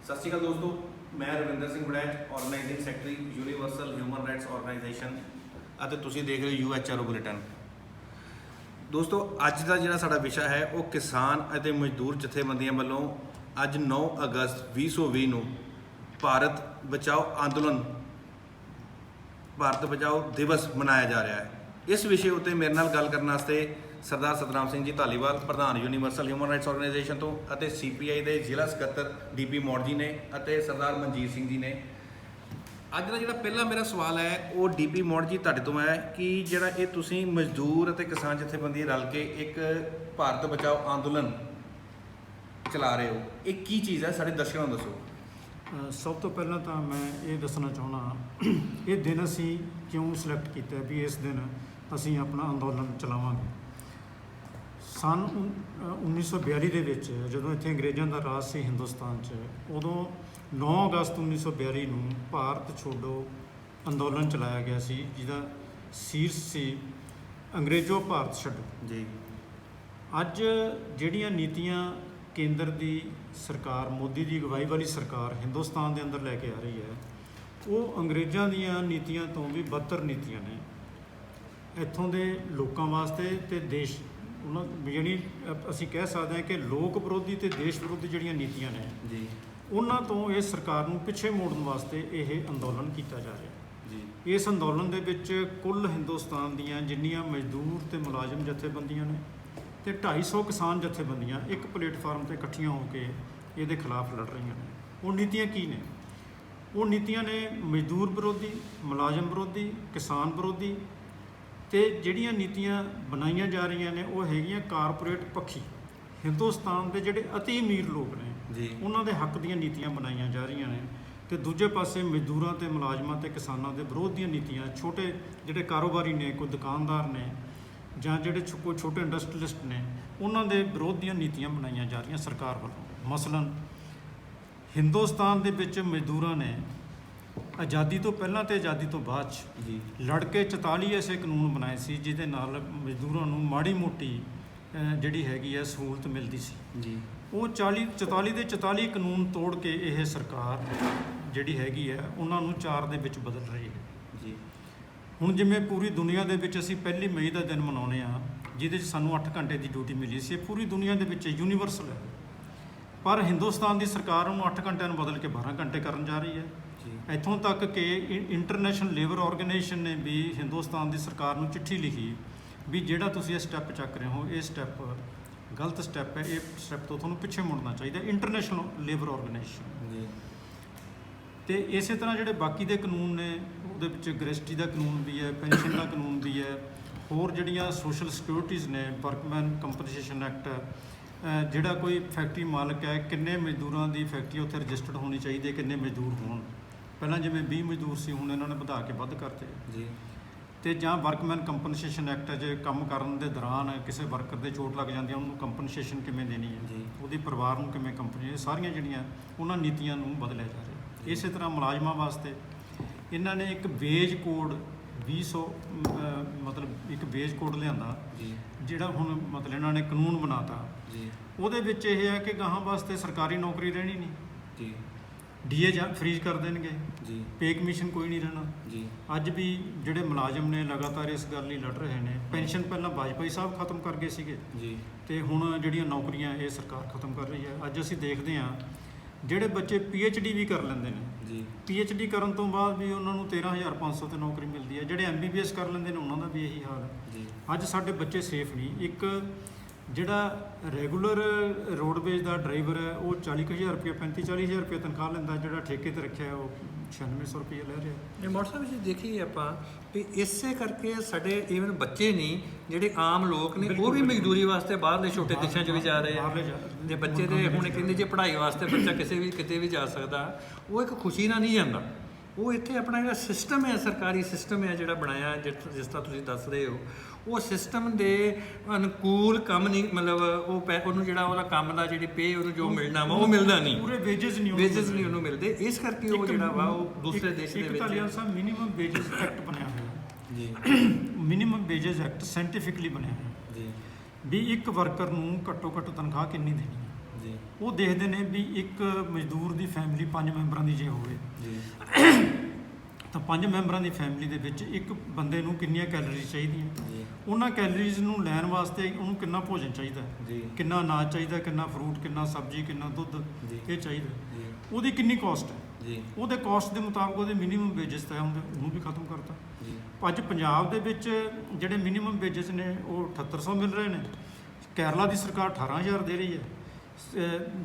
ਸਤਿ ਸ਼੍ਰੀ ਅਕਾਲ ਦੋਸਤੋ, ਮੈਂ Ravinder Singh Waraich, organising secretary universal human rights organisation ਅਤੇ ਤੁਸੀਂ ਦੇਖ ਰਹੇ ਹੋ UHRO ਬੁਲੇਟਿਨ। ਦੋਸਤੋ, ਅੱਜ ਦਾ ਜਿਹੜਾ ਸਾਡਾ ਵਿਸ਼ਾ ਹੈ ਉਹ ਕਿਸਾਨ ਅਤੇ ਮਜ਼ਦੂਰ ਜਥੇਬੰਦੀਆਂ ਵੱਲੋਂ ਅੱਜ 9 ਅਗਸਤ 2020 ਨੂੰ ਭਾਰਤ ਬਚਾਓ ਅੰਦੋਲਨ, ਭਾਰਤ ਬਚਾਓ ਦਿਵਸ ਮਨਾਇਆ ਜਾ ਰਿਹਾ ਹੈ। ਇਸ ਵਿਸ਼ੇ ਉੱਤੇ ਮੇਰੇ ਨਾਲ ਗੱਲ ਕਰਨ ਵਾਸਤੇ ਸਰਦਾਰ ਸਤਨਾਮ ਸਿੰਘ ਜੀ ਧਾਲੀਵਾਲ, ਪ੍ਰਧਾਨ ਯੂਨੀਵਰਸਲ ਹਿਊਮਨ ਰਾਈਟਸ ਆਰਗੇਨਾਈਜੇਸ਼ਨ ਤੋਂ, ਅਤੇ CPI ਦੇ ਜ਼ਿਲ੍ਹਾ ਸਕੱਤਰ DP ਮੌੜ ਜੀ ਨੇ, ਅਤੇ ਸਰਦਾਰ ਮਨਜੀਤ ਸਿੰਘ ਜੀ ਨੇ। ਅੱਜ ਦਾ ਜਿਹੜਾ ਪਹਿਲਾ ਮੇਰਾ ਸਵਾਲ ਹੈ ਉਹ DP ਮੌੜ ਜੀ ਤੁਹਾਡੇ ਤੋਂ ਹੈ ਕਿ ਜਿਹੜਾ ਇਹ ਤੁਸੀਂ ਮਜ਼ਦੂਰ ਅਤੇ ਕਿਸਾਨ ਜਥੇਬੰਦੀਆਂ ਰਲ ਕੇ ਇੱਕ ਭਾਰਤ ਬਚਾਓ ਅੰਦੋਲਨ ਚਲਾ ਰਹੇ ਹੋ, ਇਹ ਕੀ ਚੀਜ਼ ਹੈ, ਸਾਡੇ ਦਰਸ਼ਕਾਂ ਨੂੰ ਦੱਸੋ। ਸਭ ਤੋਂ ਪਹਿਲਾਂ ਤਾਂ ਮੈਂ ਇਹ ਦੱਸਣਾ ਚਾਹੁੰਦਾ ਇਹ ਦਿਨ ਅਸੀਂ ਕਿਉਂ ਸਿਲੈਕਟ ਕੀਤਾ ਵੀ ਇਸ ਦਿਨ ਅਸੀਂ ਆਪਣਾ ਅੰਦੋਲਨ ਚਲਾਵਾਂਗੇ। ਸੰਨ 1942 ਦੇ ਵਿੱਚ ਜਦੋਂ ਇੱਥੇ ਅੰਗਰੇਜ਼ਾਂ ਦਾ ਰਾਜ ਸੀ ਹਿੰਦੁਸਤਾਨ 'ਚ, ਉਦੋਂ 9 ਅਗਸਤ 1942 ਨੂੰ ਭਾਰਤ ਛੋੜੋ ਅੰਦੋਲਨ ਚਲਾਇਆ ਗਿਆ ਸੀ, ਜਿਹਦਾ ਸ਼ੀਰਸ਼ ਸੀ ਅੰਗਰੇਜ਼ੋ ਭਾਰਤ ਛੱਡੋ ਜੀ। ਅੱਜ ਜਿਹੜੀਆਂ ਨੀਤੀਆਂ ਕੇਂਦਰ ਦੀ ਸਰਕਾਰ, ਮੋਦੀ ਦੀ ਅਗਵਾਈ ਵਾਲੀ ਸਰਕਾਰ ਹਿੰਦੁਸਤਾਨ ਦੇ ਅੰਦਰ ਲੈ ਕੇ ਆ ਰਹੀ ਹੈ, ਉਹ ਅੰਗਰੇਜ਼ਾਂ ਦੀਆਂ ਨੀਤੀਆਂ ਤੋਂ ਵੀ ਬਦਤਰ ਨੀਤੀਆਂ ਨੇ ਇੱਥੋਂ ਦੇ ਲੋਕਾਂ ਵਾਸਤੇ। ਤੇ ਦੇਸ਼ ਉਹਨਾਂ ਜਿਹੜੀ ਅਸੀਂ ਕਹਿ ਸਕਦੇ ਹਾਂ ਕਿ ਲੋਕ ਵਿਰੋਧੀ ਤੇ ਦੇਸ਼ ਵਿਰੋਧੀ ਜਿਹੜੀਆਂ ਨੀਤੀਆਂ ਨੇ ਜੀ, ਉਹਨਾਂ ਤੋਂ ਇਸ ਸਰਕਾਰ ਨੂੰ ਪਿੱਛੇ ਮੋੜਨ ਵਾਸਤੇ ਇਹ ਅੰਦੋਲਨ ਕੀਤਾ ਜਾ ਰਿਹਾ ਜੀ। ਇਸ ਅੰਦੋਲਨ ਦੇ ਵਿੱਚ ਕੁੱਲ ਹਿੰਦੁਸਤਾਨ ਦੀਆਂ ਜਿੰਨੀਆਂ ਮਜ਼ਦੂਰ ਤੇ ਮੁਲਾਜ਼ਮ ਜਥੇਬੰਦੀਆਂ ਨੇ ਤੇ 250 ਕਿਸਾਨ ਜਥੇਬੰਦੀਆਂ ਇੱਕ ਪਲੇਟਫਾਰਮ ਤੇ ਇਕੱਠੀਆਂ ਹੋ ਕੇ ਇਹਦੇ ਖਿਲਾਫ ਲੜ ਰਹੀਆਂ ਨੇ। ਉਹ ਨੀਤੀਆਂ ਕੀ ਨੇ? ਉਹ ਨੀਤੀਆਂ ਨੇ ਮਜ਼ਦੂਰ ਵਿਰੋਧੀ, ਮੁਲਾਜ਼ਮ ਵਿਰੋਧੀ, ਕਿਸਾਨ ਵਿਰੋਧੀ, ਤੇ ਜਿਹੜੀਆਂ ਨੀਤੀਆਂ ਬਣਾਈਆਂ ਜਾ ਰਹੀਆਂ ਨੇ ਉਹ ਹੈਗੀਆਂ ਕਾਰਪੋਰੇਟ ਪੱਖੀ। ਹਿੰਦੁਸਤਾਨ ਦੇ ਜਿਹੜੇ ਅਤੀ ਅਮੀਰ ਲੋਕ ਨੇ ਜੀ, ਉਹਨਾਂ ਦੇ ਹੱਕ ਦੀਆਂ ਨੀਤੀਆਂ ਬਣਾਈਆਂ ਜਾ ਰਹੀਆਂ ਨੇ, ਤੇ ਦੂਜੇ ਪਾਸੇ ਮਜ਼ਦੂਰਾਂ ਤੇ ਮੁਲਾਜ਼ਮਾਂ ਤੇ ਕਿਸਾਨਾਂ ਦੇ ਵਿਰੋਧ ਦੀਆਂ ਨੀਤੀਆਂ, ਛੋਟੇ ਜਿਹੜੇ ਕਾਰੋਬਾਰੀ ਨੇ, ਕੋਈ ਦੁਕਾਨਦਾਰ ਨੇ ਜਾਂ ਜਿਹੜੇ ਕੋਈ ਛੋਟੇ ਇੰਡਸਟਰੀਲਿਸਟ ਨੇ, ਉਹਨਾਂ ਦੇ ਵਿਰੋਧ ਦੀਆਂ ਨੀਤੀਆਂ ਬਣਾਈਆਂ ਜਾ ਰਹੀਆਂ ਸਰਕਾਰ ਵੱਲੋਂ। ਮਸਲਨ ਹਿੰਦੁਸਤਾਨ ਦੇ ਵਿੱਚ ਮਜ਼ਦੂਰਾਂ ਨੇ ਆਜ਼ਾਦੀ ਤੋਂ ਪਹਿਲਾਂ ਤੇ ਆਜ਼ਾਦੀ ਤੋਂ ਬਾਅਦ 'ਚ ਜੀ, ਲੜ ਕੇ 44 ਐਸੇ ਕਾਨੂੰਨ ਬਣਾਏ ਸੀ ਜਿਹਦੇ ਨਾਲ ਮਜ਼ਦੂਰਾਂ ਨੂੰ ਮਾੜੀ ਮੋਟੀ ਜਿਹੜੀ ਹੈਗੀ ਹੈ ਸਹੂਲਤ ਮਿਲਦੀ ਸੀ। ਜੀ। ਉਹ 44 ਦੇ 44 ਕਾਨੂੰਨ ਤੋੜ ਕੇ ਇਹ ਸਰਕਾਰ ਜਿਹੜੀ ਹੈਗੀ ਹੈ ਉਹਨਾਂ ਨੂੰ 4 ਦੇ ਵਿੱਚ ਬਦਲ ਰਹੀ ਹੈ। ਜੀ। ਹੁਣ ਜਿਵੇਂ ਪੂਰੀ ਦੁਨੀਆ ਦੇ ਵਿੱਚ ਅਸੀਂ 1 ਮਈ ਦਾ ਦਿਨ ਮਨਾਉਂਦੇ ਹਾਂ, ਜਿਹਦੇ 'ਚ ਸਾਨੂੰ 8 ਘੰਟੇ ਦੀ ਡਿਊਟੀ ਮਿਲੀ ਸੀ, ਇਹ ਪੂਰੀ ਦੁਨੀਆ ਦੇ ਵਿੱਚ ਯੂਨੀਵਰਸਲ ਹੈ। ਪਰ ਹਿੰਦੁਸਤਾਨ ਦੀ ਸਰਕਾਰ ਉਹਨੂੰ 8 ਘੰਟਿਆਂ ਨੂੰ ਬਦਲ ਕੇ 12 ਘੰਟੇ ਕਰਨ ਜਾ ਰਹੀ ਹੈ। ਇੱਥੋਂ ਤੱਕ ਕਿ ਇੰਟਰਨੈਸ਼ਨਲ ਲੇਬਰ ਆਰਗੇਨਾਈਜੇਸ਼ਨ ਨੇ ਵੀ ਹਿੰਦੁਸਤਾਨ ਦੀ ਸਰਕਾਰ ਨੂੰ ਚਿੱਠੀ ਲਿਖੀ ਵੀ ਜਿਹੜਾ ਤੁਸੀਂ ਇਹ ਸਟੈਪ ਚੱਕ ਰਹੇ ਹੋ, ਇਹ ਸਟੈਪ ਗਲਤ ਸਟੈਪ ਹੈ, ਇਹ ਸਟੈਪ ਤੋਂ ਤੁਹਾਨੂੰ ਪਿੱਛੇ ਮੁੜਨਾ ਚਾਹੀਦਾ। ਇੰਟਰਨੈਸ਼ਨਲ ਲੇਬਰ ਆਰਗੇਨਾਈਜੇਸ਼ਨ ਜੀ। ਤੇ ਇਸੇ ਤਰ੍ਹਾਂ ਜਿਹੜੇ ਬਾਕੀ ਦੇ ਕਾਨੂੰਨ ਨੇ ਉਹਦੇ ਵਿੱਚ ਗ੍ਰੈਜੂਟੀ ਦਾ ਕਾਨੂੰਨ ਵੀ ਹੈ, ਪੈਨਸ਼ਨ ਦਾ ਕਾਨੂੰਨ ਵੀ ਹੈ, ਹੋਰ ਜਿਹੜੀਆਂ ਸੋਸ਼ਲ ਸਿਕਿਉਰਿਟੀਜ਼ ਨੇ, ਵਰਕਮੈਨ ਕੰਪਨਸੇਸ਼ਨ ਐਕਟ, ਜਿਹੜਾ ਕੋਈ ਫੈਕਟਰੀ ਮਾਲਕ ਹੈ, ਕਿੰਨੇ ਮਜ਼ਦੂਰਾਂ ਦੀ ਫੈਕਟਰੀ ਉੱਥੇ ਰਜਿਸਟਰਡ ਹੋਣੀ ਚਾਹੀਦੀ ਹੈ, ਕਿੰਨੇ ਮਜ਼ਦੂਰ ਹੋਣ। ਪਹਿਲਾਂ ਜਿਵੇਂ 20 ਮਜ਼ਦੂਰ ਸੀ, ਹੁਣ ਇਹਨਾਂ ਨੇ ਵਧਾ ਕੇ ਵੱਧ ਕਰਤੇ ਜੀ। ਤੇ ਜਾਂ ਵਰਕਮੈਨ ਕੰਪਨਸੇਸ਼ਨ ਐਕਟ ਹੈ, ਜੇ ਕੰਮ ਕਰਨ ਦੇ ਦੌਰਾਨ ਕਿਸੇ ਵਰਕਰ ਦੇ ਚੋਟ ਲੱਗ ਜਾਂਦੀ ਹੈ, ਉਹਨੂੰ ਕੰਪਨਸੇਸ਼ਨ ਕਿਵੇਂ ਦੇਣੀ ਹੈ ਜੀ, ਉਹਦੇ ਪਰਿਵਾਰ ਨੂੰ ਕਿਵੇਂ ਕੰਪਨੀ, ਇਹ ਸਾਰੀਆਂ ਜਿਹੜੀਆਂ ਉਹਨਾਂ ਨੀਤੀਆਂ ਨੂੰ ਬਦਲਿਆ ਜਾ ਰਿਹਾ। ਇਸੇ ਤਰ੍ਹਾਂ ਮੁਲਾਜ਼ਮਾਂ ਵਾਸਤੇ ਇਹਨਾਂ ਨੇ ਇੱਕ ਵੇਜ ਕੋਡ 2000 ਮਤਲਬ ਇੱਕ ਵੇਜ ਕੋਡ ਲਿਆਂਦਾ ਜੀ, ਜਿਹੜਾ ਹੁਣ ਮਤਲਬ ਇਹਨਾਂ ਨੇ ਕਾਨੂੰਨ ਬਣਾਤਾ ਜੀ। ਉਹਦੇ ਵਿੱਚ ਇਹ ਹੈ ਕਿ ਗਾਹਾਂ ਵਾਸਤੇ ਸਰਕਾਰੀ ਨੌਕਰੀ ਰਹਿਣੀ ਨਹੀਂ ਜੀ, DA ਜਾਂ ਫਰੀਜ਼ ਕਰ ਦੇਣਗੇ ਜੀ, ਪੇ ਕਮਿਸ਼ਨ ਕੋਈ ਨਹੀਂ ਰਹਿਣਾ ਜੀ। ਅੱਜ ਵੀ ਜਿਹੜੇ ਮੁਲਾਜ਼ਮ ਨੇ ਲਗਾਤਾਰ ਇਸ ਗੱਲ ਲਈ ਲੜ ਰਹੇ ਨੇ। ਪੈਨਸ਼ਨ ਪਹਿਲਾਂ ਵਾਜਪਾਈ ਸਾਹਿਬ ਖਤਮ ਕਰ ਗਏ ਸੀਗੇ ਜੀ, ਤੇ ਹੁਣ ਜਿਹੜੀਆਂ ਨੌਕਰੀਆਂ ਇਹ ਸਰਕਾਰ ਖਤਮ ਕਰ ਰਹੀ ਹੈ। ਅੱਜ ਅਸੀਂ ਦੇਖਦੇ ਹਾਂ ਜਿਹੜੇ ਬੱਚੇ PhD ਵੀ ਕਰ ਲੈਂਦੇ ਨੇ ਜੀ, PhD ਕਰਨ ਤੋਂ ਬਾਅਦ ਵੀ ਉਹਨਾਂ ਨੂੰ 13,500 ਤੇ ਨੌਕਰੀ ਮਿਲਦੀ ਹੈ। ਜਿਹੜੇ MBBS ਕਰ ਲੈਂਦੇ ਨੇ ਉਹਨਾਂ ਦਾ ਵੀ ਇਹੀ ਹਾਲ ਹੈ ਜੀ। ਅੱਜ ਸਾਡੇ ਬੱਚੇ ਸੇਫ ਨਹੀਂ। ਇੱਕ ਜਿਹੜਾ ਰੈਗੂਲਰ ਰੋਡਵੇਜ਼ ਦਾ ਡਰਾਈਵਰ ਹੈ ਉਹ 40,000 ਰੁਪਏ 35-40,000 ਰੁਪਏ ਤਨਖਾਹ ਲੈਂਦਾ, ਜਿਹੜਾ ਠੇਕੇ ਤੇ ਰੱਖਿਆ ਉਹ 9600 ਰੁਪਏ ਲੈ ਰਿਹਾ। ਇਹ ਮੋਟਰਸਾਈਕਲ ਵਿੱਚ ਦੇਖੀਏ ਆਪਾਂ ਵੀ ਇਸੇ ਕਰਕੇ ਸਾਡੇ ਈਵਨ ਬੱਚੇ ਨਹੀਂ, ਜਿਹੜੇ ਆਮ ਲੋਕ ਨੇ ਉਹ ਵੀ ਮਜ਼ਦੂਰੀ ਵਾਸਤੇ ਬਾਹਰਲੇ ਛੋਟੇ ਦੇਸ਼ਾਂ 'ਚ ਵੀ ਜਾ ਰਹੇ ਆ। ਜੇ ਬੱਚੇ ਦੇ ਹੁਣ ਕਹਿੰਦੇ ਜੇ ਪੜ੍ਹਾਈ ਵਾਸਤੇ ਬੱਚਾ ਕਿਤੇ ਵੀ ਜਾ ਸਕਦਾ, ਉਹ ਇੱਕ ਖੁਸ਼ੀ ਨਾਲ ਨਹੀਂ ਜਾਂਦਾ। ਉਹ ਇੱਥੇ ਆਪਣਾ ਜਿਹੜਾ ਸਿਸਟਮ ਹੈ, ਸਰਕਾਰੀ ਸਿਸਟਮ ਹੈ ਜਿਹੜਾ ਬਣਾਇਆ, ਜਿਸ ਤਰ੍ਹਾਂ ਤੁਸੀਂ ਦੱਸ ਰਹੇ ਹੋ, ਉਹ ਸਿਸਟਮ ਦੇ ਅਨੁਕੂਲ ਕੰਮ ਨਹੀਂ, ਮਤਲਬ ਉਹਨੂੰ ਜਿਹੜਾ ਉਹਦਾ ਕੰਮ ਦਾ ਜਿਹੜੀ ਪੇ ਉਹਨੂੰ ਜੋ ਮਿਲਣਾ ਵਾ ਉਹ ਮਿਲਦਾ ਨਹੀਂ, ਪੂਰੇ ਵੇਜਸ ਨਹੀਂ ਉਹਨੂੰ ਮਿਲਦੇ। ਇਸ ਕਰਕੇ ਉਹ ਜਿਹੜਾ ਵਾ ਉਹ ਦੂਸਰੇ ਦੇਸ਼ ਦੇ ਵਿੱਚ ਧਾਲੀਵਾਲ ਸਾਹਿਬ ਮਿਨੀਮਮ ਵੇਜਸ ਐਕਟ ਬਣਿਆ ਹੋਇਆ ਜੀ, ਮਿਨੀਮਮ ਵੇਜਸ ਐਕਟ ਸਾਇੰਟੀਫਿਕਲੀ ਬਣਿਆ ਹੋਇਆ ਜੀ, ਵੀ ਇੱਕ ਵਰਕਰ ਨੂੰ ਘੱਟੋ ਘੱਟ ਤਨਖਾਹ ਕਿੰਨੀ ਦੇਣੀ ਹੈ ਜੀ। ਉਹ ਦੇਖਦੇ ਨੇ ਵੀ ਇੱਕ ਮਜ਼ਦੂਰ ਦੀ ਫੈਮਿਲੀ 5 ਮੈਂਬਰਾਂ ਦੀ ਜੇ ਹੋਵੇ ਜੀ ਤਾਂ 5 ਮੈਂਬਰਾਂ ਦੀ ਫੈਮਿਲੀ ਦੇ ਵਿੱਚ ਇੱਕ ਬੰਦੇ ਨੂੰ ਕਿੰਨੀਆਂ ਕੈਲਰੀਜ਼ ਚਾਹੀਦੀਆਂ, ਜੀ ਉਹਨਾਂ ਕੈਲਰੀਜ਼ ਨੂੰ ਲੈਣ ਵਾਸਤੇ ਉਹਨੂੰ ਕਿੰਨਾ ਭੋਜਨ ਚਾਹੀਦਾ, ਜੀ ਕਿੰਨਾ ਅਨਾਜ ਚਾਹੀਦਾ, ਕਿੰਨਾ ਫਰੂਟ, ਕਿੰਨਾ ਸਬਜ਼ੀ, ਕਿੰਨਾ ਦੁੱਧ ਜੀ। ਇਹ ਚਾਹੀਦਾ, ਜੀ ਉਹਦੀ ਕਿੰਨੀ ਕਾਸਟ ਹੈ, ਜੀ ਉਹਦੇ ਕਾਸਟ ਦੇ ਮੁਤਾਬਕ ਉਹਦੇ ਮਿਨੀਮਮ ਵੇਜਸ ਤੈਅ ਹੁੰਦੇ, ਉਹਨੂੰ ਵੀ ਖਤਮ ਕਰਤਾ। ਜੀ ਅੱਜ ਪੰਜਾਬ ਦੇ ਵਿੱਚ ਜਿਹੜੇ ਮਿਨੀਮਮ ਵੇਜਸ ਨੇ ਉਹ 7800 ਮਿਲ ਰਹੇ ਨੇ, ਕੇਰਲਾ ਦੀ ਸਰਕਾਰ 18000 ਦੇ ਰਹੀ ਹੈ,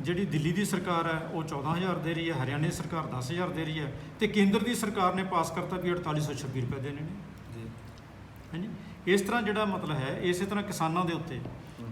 ਜਿਹੜੀ ਦਿੱਲੀ ਦੀ ਸਰਕਾਰ ਹੈ ਉਹ 14000 ਦੇ ਰਹੀ ਹੈ, ਹਰਿਆਣਾ ਦੀ ਸਰਕਾਰ 10000 ਦੇ ਰਹੀ ਹੈ, ਤੇ ਕੇਂਦਰ ਦੀ ਸਰਕਾਰ ਨੇ ਪਾਸ ਕਰਤਾ ਵੀ 4826 ਰੁਪਏ ਦੇਣੇ ਨੇ। ਜੀ ਹਾਂਜੀ, ਇਸ ਤਰ੍ਹਾਂ ਜਿਹੜਾ ਮਤਲਬ ਹੈ, ਇਸੇ ਤਰ੍ਹਾਂ ਕਿਸਾਨਾਂ ਦੇ ਉੱਤੇ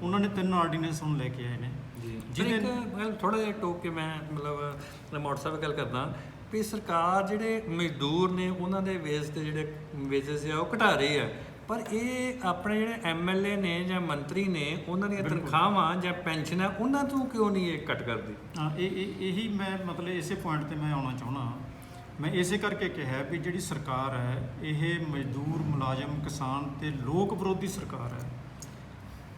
ਉਹਨਾਂ ਨੇ 3 ਆਰਡੀਨੈਂਸ ਹੁਣ ਲੈ ਕੇ ਆਏ ਨੇ, ਜੀ ਜਿਹਦੇ ਇੱਕ ਗੱਲ ਥੋੜਾ ਜਿਹਾ ਟੋਕ ਕੇ ਮੈਂ ਮਤਲਬ ਮੋਟਰ ਸਾਹਿਬ ਗੱਲ ਕਰਦਾ ਵੀ ਸਰਕਾਰ ਜਿਹੜੇ ਮਜ਼ਦੂਰ ਨੇ ਉਹਨਾਂ ਦੇ ਵੇਜ ਤੇ ਜਿਹੜੇ ਵੇਜਸ ਆ ਉਹ ਘਟਾ ਰਹੀ ਹੈ, ਪਰ ਇਹ ਆਪਣੇ ਜਿਹੜੇ ਐਮਐਲਏ ਨੇ ਜਾਂ ਮੰਤਰੀ ਨੇ ਉਹਨਾਂ ਦੀਆਂ ਤਨਖਾਹਾਂ ਜਾਂ ਪੈਨਸ਼ਨ ਆ ਉਹਨਾਂ ਤੋਂ ਕਿਉਂ ਨਹੀਂ ਇਹ ਕੱਟ ਕਰਦੀ? ਹਾਂ, ਇਹੀ ਮੈਂ ਮਤਲਬ ਇਸੇ ਪੁਆਇੰਟ ਤੇ ਮੈਂ ਆਉਣਾ ਚਾਹੁੰਦਾ। ਮੈਂ ਇਸੇ ਕਰਕੇ ਕਿਹਾ ਵੀ ਜਿਹੜੀ ਸਰਕਾਰ ਹੈ ਇਹ ਮਜ਼ਦੂਰ, ਮੁਲਾਜ਼ਮ, ਕਿਸਾਨ ਤੇ ਲੋਕ ਵਿਰੋਧੀ ਸਰਕਾਰ ਹੈ,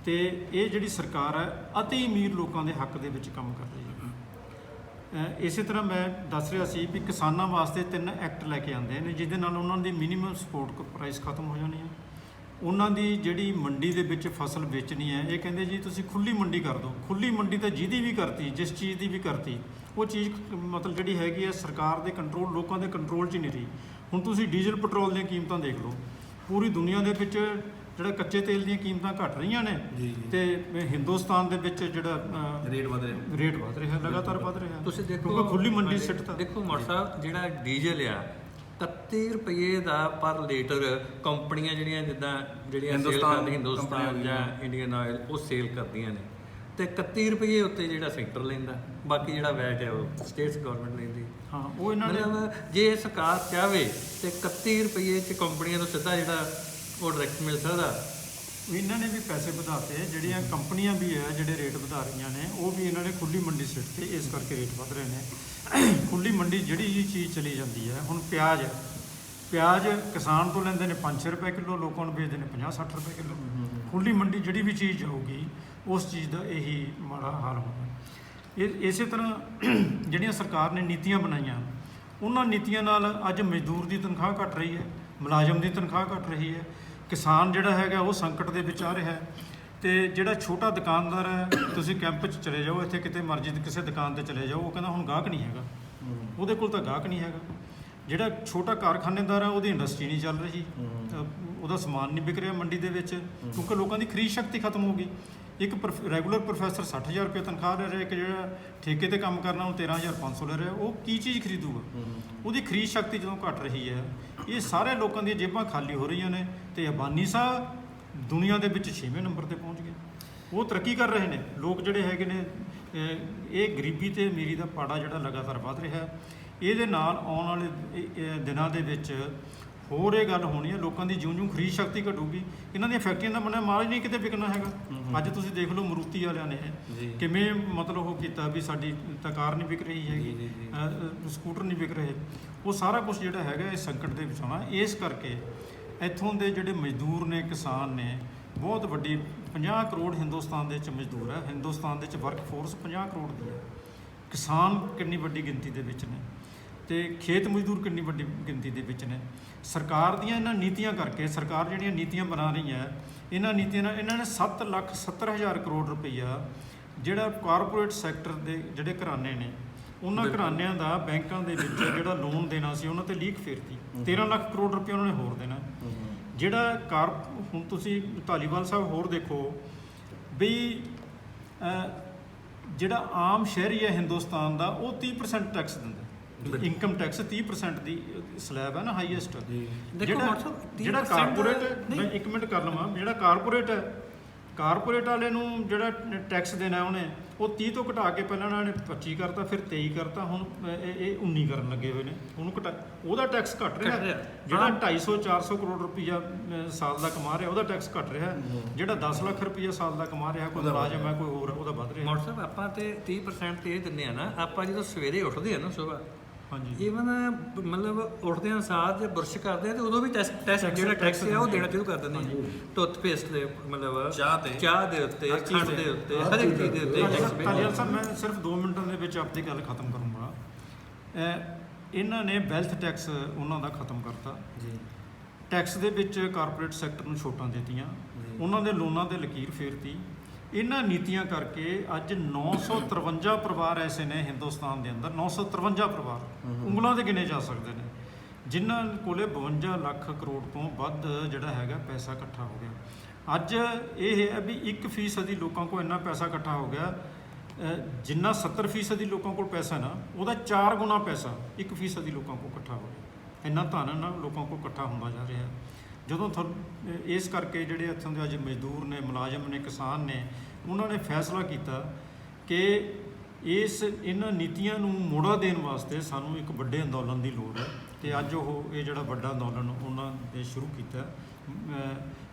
ਤੇ ਇਹ ਜਿਹੜੀ ਸਰਕਾਰ ਹੈ ਅਤੀ ਅਮੀਰ ਲੋਕਾਂ ਦੇ ਹੱਕ ਦੇ ਵਿੱਚ ਕੰਮ ਕਰ ਰਹੀ ਹੈ। ਇਸੇ ਤਰ੍ਹਾਂ ਮੈਂ ਦੱਸ ਰਿਹਾ ਸੀ ਵੀ ਕਿਸਾਨਾਂ ਵਾਸਤੇ 3 ਐਕਟ ਲੈ ਕੇ ਆਉਂਦੇ ਨੇ ਜਿਹਦੇ ਨਾਲ ਉਹਨਾਂ ਦੀ ਮਿਨੀਮਮ ਸਪੋਰਟ ਪ੍ਰਾਈਸ ਖਤਮ ਹੋ ਜਾਣੀ ਹੈ। ਉਹਨਾਂ ਦੀ ਜਿਹੜੀ ਮੰਡੀ ਦੇ ਵਿੱਚ ਫਸਲ ਵੇਚਣੀ ਹੈ, ਇਹ ਕਹਿੰਦੇ ਜੀ ਤੁਸੀਂ ਖੁੱਲੀ ਮੰਡੀ ਕਰ ਦਿਓ। ਖੁੱਲੀ ਮੰਡੀ ਤਾਂ ਜਿਹਦੀ ਵੀ ਕਰਤੀ, ਜਿਸ ਚੀਜ਼ ਦੀ ਵੀ ਕਰਤੀ, ਉਹ ਚੀਜ਼ ਮਤਲਬ ਜਿਹੜੀ ਹੈਗੀ ਹੈ ਸਰਕਾਰ ਦੇ ਕੰਟਰੋਲ, ਲੋਕਾਂ ਦੇ ਕੰਟਰੋਲ 'ਚ ਨਹੀਂ ਰਹੀ। ਹੁਣ ਤੁਸੀਂ ਡੀਜ਼ਲ ਪੈਟਰੋਲ ਦੀਆਂ ਕੀਮਤਾਂ ਦੇਖ ਲਓ, ਪੂਰੀ ਦੁਨੀਆ ਦੇ ਵਿੱਚ ਜਿਹੜਾ ਕੱਚੇ ਤੇਲ ਦੀਆਂ ਕੀਮਤਾਂ ਘਟ ਰਹੀਆਂ ਨੇ, ਜੀ ਜੀ ਤੇ ਹਿੰਦੁਸਤਾਨ ਦੇ ਵਿੱਚ ਜਿਹੜਾ ਰੇਟ ਵਧ ਰਿਹਾ। ਰੇਟ ਵਧ ਰਿਹਾ, ਲਗਾਤਾਰ ਵਧ ਰਿਹਾ। ਤੁਸੀਂ ਦੇਖੋ ਕਿਉਂਕਿ ਖੁੱਲੀ ਮੰਡੀ ਸਿੱਟਤਾ। ਦੇਖੋ ਮੋਟਰ ਸਾਹਿਬ, ਜਿਹੜਾ ਡੀਜ਼ਲ ਆ 31 ਰੁਪਏ ਦਾ ਪਰ ਲੀਟਰ ਕੰਪਨੀਆਂ ਜਿਹੜੀਆਂ ਸੇਲ ਕਰਦੀਆਂ ਹਿੰਦੁਸਤਾਨ ਜਾਂ ਇੰਡੀਅਨ ਆਇਲ ਉਹ ਸੇਲ ਕਰਦੀਆਂ ਨੇ, ਤੇ 31 ਰੁਪਏ ਉੱਤੇ ਜਿਹੜਾ ਸੈਕਟਰ ਲੈਂਦਾ, ਬਾਕੀ ਜਿਹੜਾ ਵੈਟ ਹੈ ਉਹ ਸਟੇਟਸ ਗਵਰਨਮੈਂਟ ਲੈਂਦੀ। ਹਾਂ, ਉਹ ਇਹਨਾਂ ਨੇ ਮਤਲਬ ਜੇ ਸਰਕਾਰ ਚਾਹਵੇ ਤੇ 31 ਰੁਪਏ 'ਚ ਕੰਪਨੀਆਂ ਨੂੰ ਸਿੱਧਾ ਜਿਹੜਾ ਉਹ ਡਾਇਰੈਕਟ ਮਿਲ ਸਕਦਾ। ਇਹਨਾਂ ਨੇ ਵੀ ਪੈਸੇ ਵਧਾਤੇ, ਜਿਹੜੀਆਂ ਕੰਪਨੀਆਂ ਵੀ ਹੈ ਜਿਹੜੇ ਰੇਟ ਵਧਾ ਰਹੀਆਂ ਨੇ, ਉਹ ਵੀ ਇਹਨਾਂ ਨੇ ਖੁੱਲੀ ਮੰਡੀ ਸਿੱਟ ਤੇ, ਇਸ ਕਰਕੇ ਰੇਟ ਵਧ ਰਹੇ ਨੇ। ਖੁੱਲੀ ਮੰਡੀ ਜਿਹੜੀ ਜੀ ਚੀਜ਼ ਚਲੀ ਜਾਂਦੀ ਹੈ, ਹੁਣ ਪਿਆਜ਼ ਹੈ, ਪਿਆਜ਼ ਕਿਸਾਨ ਤੋਂ ਲੈਂਦੇ ਨੇ 5-6 ਰੁਪਏ ਕਿਲੋ, ਲੋਕਾਂ ਨੂੰ ਵੇਚਦੇ ਨੇ 50-60 ਰੁਪਏ ਕਿਲੋ। ਖੁੱਲੀ ਮੰਡੀ ਜਿਹੜੀ ਵੀ ਚੀਜ਼ ਜਾਊਗੀ ਉਸ ਚੀਜ਼ ਦਾ ਇਹੀ ਮਾੜਾ ਹਾਲ ਹੋਣਾ। ਇਸੇ ਤਰ੍ਹਾਂ ਜਿਹੜੀਆਂ ਸਰਕਾਰ ਨੇ ਨੀਤੀਆਂ ਬਣਾਈਆਂ, ਉਹਨਾਂ ਨੀਤੀਆਂ ਨਾਲ ਅੱਜ ਮਜ਼ਦੂਰ ਦੀ ਤਨਖਾਹ ਘਟ ਰਹੀ ਹੈ, ਮੁਲਾਜ਼ਮ ਦੀ ਤਨਖਾਹ ਘਟ ਰਹੀ ਹੈ, ਕਿਸਾਨ ਜਿਹੜਾ ਹੈਗਾ ਉਹ ਸੰਕਟ ਦੇ ਵਿੱਚ ਆ ਰਿਹਾ ਹੈ, ਤੇ ਜਿਹੜਾ ਛੋਟਾ ਦੁਕਾਨਦਾਰ ਹੈ, ਤੁਸੀਂ ਕੈਂਪ 'ਚ ਚਲੇ ਜਾਓ, ਇੱਥੇ ਕਿਤੇ ਮਰਜ਼ੀ ਕਿਸੇ ਦੁਕਾਨ ਤੇ ਚਲੇ ਜਾਓ, ਉਹ ਕਹਿੰਦਾ ਹੁਣ ਗਾਹਕ ਨਹੀਂ ਹੈਗਾ, ਉਹਦੇ ਕੋਲ ਤਾਂ ਗਾਹਕ ਨਹੀਂ ਹੈਗਾ। ਜਿਹੜਾ ਛੋਟਾ ਕਾਰਖਾਨੇਦਾਰ ਹੈ ਉਹਦੀ ਇੰਡਸਟਰੀ ਨਹੀਂ ਚੱਲ ਰਹੀ, ਉਹਦਾ ਸਮਾਨ ਨਹੀਂ ਵਿਕ ਰਿਹਾ ਮੰਡੀ ਦੇ ਵਿੱਚ, ਕਿਉਂਕਿ ਲੋਕਾਂ ਦੀ ਖਰੀਦ ਸ਼ਕਤੀ ਖਤਮ ਹੋ ਗਈ। ਇੱਕ ਰੈਗੂਲਰ ਪ੍ਰੋਫੈਸਰ 60000 ਰੁਪਏ ਤਨਖਾਹ ਲੈ ਰਿਹਾ, ਇੱਕ ਜਿਹੜਾ ਠੇਕੇ ਤੇ ਕੰਮ ਕਰਨਾ ਉਹ 13500 ਲੈ ਰਿਹਾ, ਉਹ ਕੀ ਚੀਜ਼ ਖਰੀਦੂਗਾ? ਉਹਦੀ ਖਰੀਦ ਸ਼ਕਤੀ ਜਦੋਂ ਘਟ ਰਹੀ ਹੈ, ਇਹ ਸਾਰੇ ਲੋਕਾਂ ਦੀਆਂ ਜੇਬਾਂ ਖਾਲੀ ਹੋ ਰਹੀਆਂ ਨੇ, ਤੇ ਅਬਾਨੀ ਸਾਹਿਬ ਦੁਨੀਆ ਦੇ ਵਿੱਚ 6ਵੇਂ ਨੰਬਰ ਤੇ ਪਹੁੰਚ ਗਏ। ਉਹ ਤਰੱਕੀ ਕਰ ਰਹੇ ਨੇ, ਲੋਕ ਜਿਹੜੇ ਹੈਗੇ ਨੇ, ਇਹ ਗਰੀਬੀ ਤੇ ਅਮੀਰੀ ਦਾ ਪਾੜਾ ਜਿਹੜਾ ਲਗਾਤਾਰ ਵੱਧ ਰਿਹਾ। ਇਹਦੇ ਨਾਲ ਆਉਣ ਵਾਲੇ ਦਿਨਾਂ ਦੇ ਵਿੱਚ ਹੋਰ ਇਹ ਗੱਲ ਹੋਣੀ ਹੈ, ਲੋਕਾਂ ਦੀ ਜਿਉਂ-ਜਿਉਂ ਖਰੀਦ ਸ਼ਕਤੀ ਘਟੂਗੀ, ਇਹਨਾਂ ਦੀਆਂ ਫੈਕਟਰੀਆਂ ਦਾ ਬਣਿਆ ਮਾਲ ਹੀ ਨਹੀਂ ਕਿਤੇ ਵਿਕਣਾ ਹੈਗਾ। ਅੱਜ ਤੁਸੀਂ ਦੇਖ ਲਓ ਮਰੂਤੀ ਵਾਲਿਆਂ ਨੇ ਕਿਵੇਂ ਮਤਲਬ ਉਹ ਕੀਤਾ ਵੀ ਸਾਡੀ ਤਾਂ ਕਾਰ ਨਹੀਂ ਵਿਕ ਰਹੀ ਹੈਗੀ, ਸਕੂਟਰ ਨਹੀਂ ਵਿਕ ਰਹੇ। ਉਹ ਸਾਰਾ ਕੁਝ ਜਿਹੜਾ ਹੈਗਾ ਇਹ ਸੰਕਟ ਦੇ ਵਿੱਚ ਆਉਣਾ। ਇਸ ਕਰਕੇ ਇੱਥੋਂ ਦੇ ਜਿਹੜੇ ਮਜ਼ਦੂਰ ਨੇ, ਕਿਸਾਨ ਨੇ, ਬਹੁਤ ਵੱਡੀ 50 ਕਰੋੜ ਹਿੰਦੁਸਤਾਨ ਦੇ ਵਿੱਚ ਮਜ਼ਦੂਰ ਹੈ, ਹਿੰਦੁਸਤਾਨ ਦੇ ਵਿੱਚ ਵਰਕ ਫੋਰਸ 50 ਕਰੋੜ ਦੀ ਹੈ, ਕਿਸਾਨ ਕਿੰਨੀ ਵੱਡੀ ਗਿਣਤੀ ਦੇ ਵਿੱਚ ਨੇ, ਤੇ ਖੇਤ ਮਜ਼ਦੂਰ ਕਿੰਨੀ ਵੱਡੀ ਗਿਣਤੀ ਦੇ ਵਿੱਚ ਨੇ। ਸਰਕਾਰ ਦੀਆਂ ਇਹਨਾਂ ਨੀਤੀਆਂ ਕਰਕੇ, ਸਰਕਾਰ ਜਿਹੜੀਆਂ ਨੀਤੀਆਂ ਬਣਾ ਰਹੀ ਹੈ, ਇਹਨਾਂ ਨੀਤੀਆਂ ਨਾਲ ਇਹਨਾਂ ਨੇ 7,70,000 ਕਰੋੜ ਰੁਪਈਆ ਜਿਹੜਾ ਕਾਰਪੋਰੇਟ ਸੈਕਟਰ ਦੇ ਜਿਹੜੇ ਘਰਾਣੇ ਨੇ, ਉਹਨਾਂ ਘਰਾਣਿਆਂ ਦਾ ਬੈਂਕਾਂ ਦੇ ਵਿੱਚ ਜਿਹੜਾ ਲੋਨ ਦੇਣਾ ਸੀ ਉਹਨਾਂ ਤੇ ਲੀਕ ਫੇਰਤੀ। 13 ਲੱਖ ਕਰੋੜ ਰੁਪਏ ਉਹਨਾਂ ਨੇ ਹੋਰ ਦੇਣਾ। ਜਿਹੜਾ ਹੁਣ ਤੁਸੀਂ ਧਾਲੀਵਾਲ ਸਾਹਿਬ ਹੋਰ ਦੇਖੋ ਵੀ ਜਿਹੜਾ ਆਮ ਸ਼ਹਿਰੀ ਹੈ ਹਿੰਦੁਸਤਾਨ ਦਾ, ਉਹ 30% ਟੈਕਸ ਦਿੰਦਾ, ਇਨਕਮ ਟੈਕਸ 30% ਦੀ ਸਲੈਬ ਹੈ ਨਾ, ਹਾਈਐਸਟ। ਜਿਹੜਾ ਕਾਰਪੋਰੇਟ, ਮੈਂ ਇੱਕ ਮਿੰਟ ਕਰ ਲਵਾਂ, ਜਿਹੜਾ ਕਾਰਪੋਰੇਟ ਹੈ, ਕਾਰਪੋਰੇਟ ਵਾਲੇ ਨੂੰ ਜਿਹੜਾ ਟੈਕਸ ਦੇਣਾ ਉਹਨੇ, ਉਹ 30 ਤੋਂ ਘਟਾ ਕੇ ਪਹਿਲਾਂ ਉਹਨਾਂ ਨੇ 25 ਕਰਤਾ, ਫਿਰ 23 ਕਰਤਾ, ਹੁਣ ਇਹ 19 ਕਰਨ ਲੱਗੇ ਹੋਏ ਨੇ। ਉਹਨੂੰ ਉਹਦਾ ਟੈਕਸ ਘਟ ਰਿਹਾ। ਜਿਹੜਾ 250-400 ਕਰੋੜ ਰੁਪਈਆ ਸਾਲ ਦਾ ਕਮਾ ਰਿਹਾ, ਉਹਦਾ ਟੈਕਸ ਘਟ ਰਿਹਾ। ਜਿਹੜਾ 10 ਲੱਖ ਰੁਪਈਆ ਸਾਲ ਦਾ ਕਮਾ ਰਿਹਾ, ਕੋਈ ਮੁਲਾਜ਼ਮ ਹੈ, ਕੋਈ ਹੋਰ ਹੈ, ਉਹਦਾ ਵੱਧ ਰਿਹਾ। ਮੋਟਰ ਸਾਹਿਬ, ਆਪਾਂ ਤੇ 30% ਤੇ ਇਹ ਦਿੰਦੇ ਆ ਨਾ, ਆਪਾਂ ਜਦੋਂ ਸਵੇਰੇ ਉੱਠਦੇ ਆ ਨਾ ਸੁਬਾਹ, ਹਾਂਜੀ। ਈਵਨ ਮਤਲਬ ਉੱਠਦਿਆਂ ਸਾਰ ਜੇ ਬੁਰਸ਼ ਕਰਦੇ ਆ ਤੇ ਉਦੋਂ ਵੀ ਟੈਸਟ ਜਿਹੜਾ ਟੈਕਸ ਆ ਉਹ ਦੇਣਾ ਸ਼ੁਰੂ ਕਰ ਦਿੰਦੇ ਆ। ਟੁੱਥਪੇਸਟ ਦੇ ਮਤਲਬ ਚਾਹ ਦੇ ਉੱਤੇ, ਖੰਡ ਦੇ ਉੱਤੇ, ਹਰ ਇੱਕ ਚੀਜ਼ ਦੇ ਉੱਤੇ ਟੈਕਸ ਧਾਲੀਵਾਲ ਸਾਹਿਬ ਮੈਂ ਸਿਰਫ 2 ਮਿੰਟਾਂ ਦੇ ਵਿੱਚ ਆਪਣੀ ਗੱਲ ਖਤਮ ਕਰੂੰਗਾ। ਇਹਨਾਂ ਨੇ ਵੈਲਥ ਟੈਕਸ ਉਹਨਾਂ ਦਾ ਖਤਮ ਕਰਤਾ ਜੀ। ਟੈਕਸ ਦੇ ਵਿੱਚ ਕਾਰਪੋਰੇਟ ਸੈਕਟਰ ਨੂੰ ਛੋਟਾਂ ਦਿੱਤੀਆਂ, ਉਹਨਾਂ ਦੇ ਲੋਨਾਂ ਤੇ ਲਕੀਰ ਫੇਰਤੀ। ਇਹਨਾਂ ਨੀਤੀਆਂ ਕਰਕੇ ਅੱਜ 953 ਪਰਿਵਾਰ ਐਸੇ ਨੇ ਹਿੰਦੁਸਤਾਨ ਦੇ ਅੰਦਰ, 953 ਪਰਿਵਾਰ ਉਂਗਲਾਂ ਤੇ ਗਿਣੇ ਜਾ ਸਕਦੇ ਨੇ, ਜਿਨ੍ਹਾਂ ਕੋਲੇ 52 ਲੱਖ ਕਰੋੜ ਤੋਂ ਵੱਧ ਜਿਹੜਾ ਹੈਗਾ ਪੈਸਾ ਇਕੱਠਾ ਹੋ ਗਿਆ। ਅੱਜ ਇਹ ਹੈ ਵੀ 1% ਲੋਕਾਂ ਕੋਲ ਇੰਨਾ ਪੈਸਾ ਇਕੱਠਾ ਹੋ ਗਿਆ, ਜਿੰਨਾ 70% ਲੋਕਾਂ ਕੋਲ ਪੈਸਾ ਨਾ ਉਹਦਾ 4 ਗੁਣਾ ਪੈਸਾ 1% ਲੋਕਾਂ ਕੋਲ ਇਕੱਠਾ ਹੋ ਗਿਆ। ਇੰਨਾ ਧਨ ਨਾ ਲੋਕਾਂ ਕੋਲ ਇਕੱਠਾ ਹੁੰਦਾ ਜਾ ਰਿਹਾ। ਜਦੋਂ ਇਸ ਕਰਕੇ ਜਿਹੜੇ ਇੱਥੋਂ ਦੇ ਅੱਜ ਮਜ਼ਦੂਰ ਨੇ, ਮੁਲਾਜ਼ਮ ਨੇ, ਕਿਸਾਨ ਨੇ, ਉਹਨਾਂ ਨੇ ਫੈਸਲਾ ਕੀਤਾ ਕਿ ਇਹਨਾਂ ਨੀਤੀਆਂ ਨੂੰ ਮੋੜਾ ਦੇਣ ਵਾਸਤੇ ਸਾਨੂੰ ਇੱਕ ਵੱਡੇ ਅੰਦੋਲਨ ਦੀ ਲੋੜ ਹੈ। ਤੇ ਅੱਜ ਇਹ ਜਿਹੜਾ ਵੱਡਾ ਅੰਦੋਲਨ ਉਹਨਾਂ ਨੇ ਸ਼ੁਰੂ ਕੀਤਾ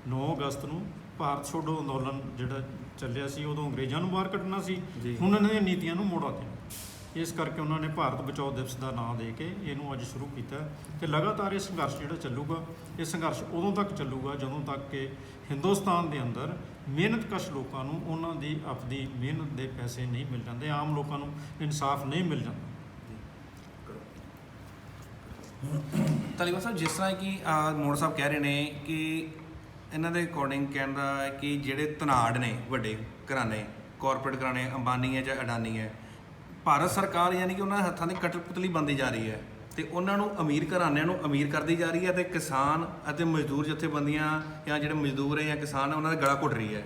9 ਅਗਸਤ ਨੂੰ ਭਾਰਤ ਛੋੜੋ ਅੰਦੋਲਨ ਜਿਹੜਾ ਚੱਲਿਆ ਸੀ, ਉਦੋਂ ਅੰਗਰੇਜ਼ਾਂ ਨੂੰ ਬਾਹਰ ਕੱਢਣਾ ਸੀ, ਹੁਣ ਇਹਨਾਂ ਦੀਆਂ ਨੀਤੀਆਂ ਨੂੰ ਮੋੜਾ ਦੇਣਾ। ਇਸ ਕਰਕੇ ਉਹਨਾਂ ਨੇ ਭਾਰਤ ਬਚਾਓ ਦਿਵਸ ਦਾ ਨਾਮ ਦੇ ਕੇ ਇਹਨੂੰ ਅੱਜ ਸ਼ੁਰੂ ਕੀਤਾ ਤੇ ਲਗਾਤਾਰ ਇਹ ਸੰਘਰਸ਼ ਜਿਹੜਾ ਚੱਲੂਗਾ। ਇਹ ਸੰਘਰਸ਼ ਉਦੋਂ ਤੱਕ ਚੱਲੂਗਾ ਜਦੋਂ ਤੱਕ ਕਿ ਹਿੰਦੁਸਤਾਨ ਦੇ ਅੰਦਰ ਮਿਹਨਤਕਸ਼ ਲੋਕਾਂ ਨੂੰ ਉਹਨਾਂ ਦੀ ਆਪਦੀ ਮਿਹਨਤ ਦੇ ਪੈਸੇ ਨਹੀਂ ਮਿਲ ਜਾਂਦੇ, ਆਮ ਲੋਕਾਂ ਨੂੰ ਇਨਸਾਫ ਨਹੀਂ ਮਿਲ ਜਾਂਦਾ। ਧਾਲੀਵਾਲ ਸਾਹਿਬ, ਜਿਸ ਤਰ੍ਹਾਂ ਕਿ ਮੋੜ ਸਾਹਿਬ ਕਹਿ ਰਹੇ ਨੇ ਕਿ ਇਹਨਾਂ ਦੇ ਅਕੋਰਡਿੰਗ ਕਹਿਣ ਦਾ ਹੈ ਕਿ ਜਿਹੜੇ ਧਨਾੜ ਨੇ, ਵੱਡੇ ਘਰਾਣੇ, ਕਾਰਪੋਰੇਟ ਘਰਾਣੇ, ਅੰਬਾਨੀ ਹੈ ਜਾਂ ਅਡਾਨੀ ਹੈ, ਭਾਰਤ ਸਰਕਾਰ ਯਾਨੀ ਕਿ ਉਹਨਾਂ ਦੇ ਹੱਥਾਂ ਦੀ ਕਠਪੁਤਲੀ ਬਣਦੀ ਜਾ ਰਹੀ ਹੈ ਤੇ ਉਹਨਾਂ ਨੂੰ ਅਮੀਰ ਘਰਾਣਿਆਂ ਨੂੰ ਅਮੀਰ ਕਰਦੀ ਜਾ ਰਹੀ ਹੈ ਤੇ ਕਿਸਾਨ ਅਤੇ ਮਜ਼ਦੂਰ ਜਥੇਬੰਦੀਆਂ ਜਾਂ ਜਿਹੜੇ ਮਜ਼ਦੂਰ ਹੈ ਜਾਂ ਕਿਸਾਨ ਹੈ ਉਹਨਾਂ ਦਾ ਗਲਾ ਘੁੱਟ ਰਹੀ ਹੈ।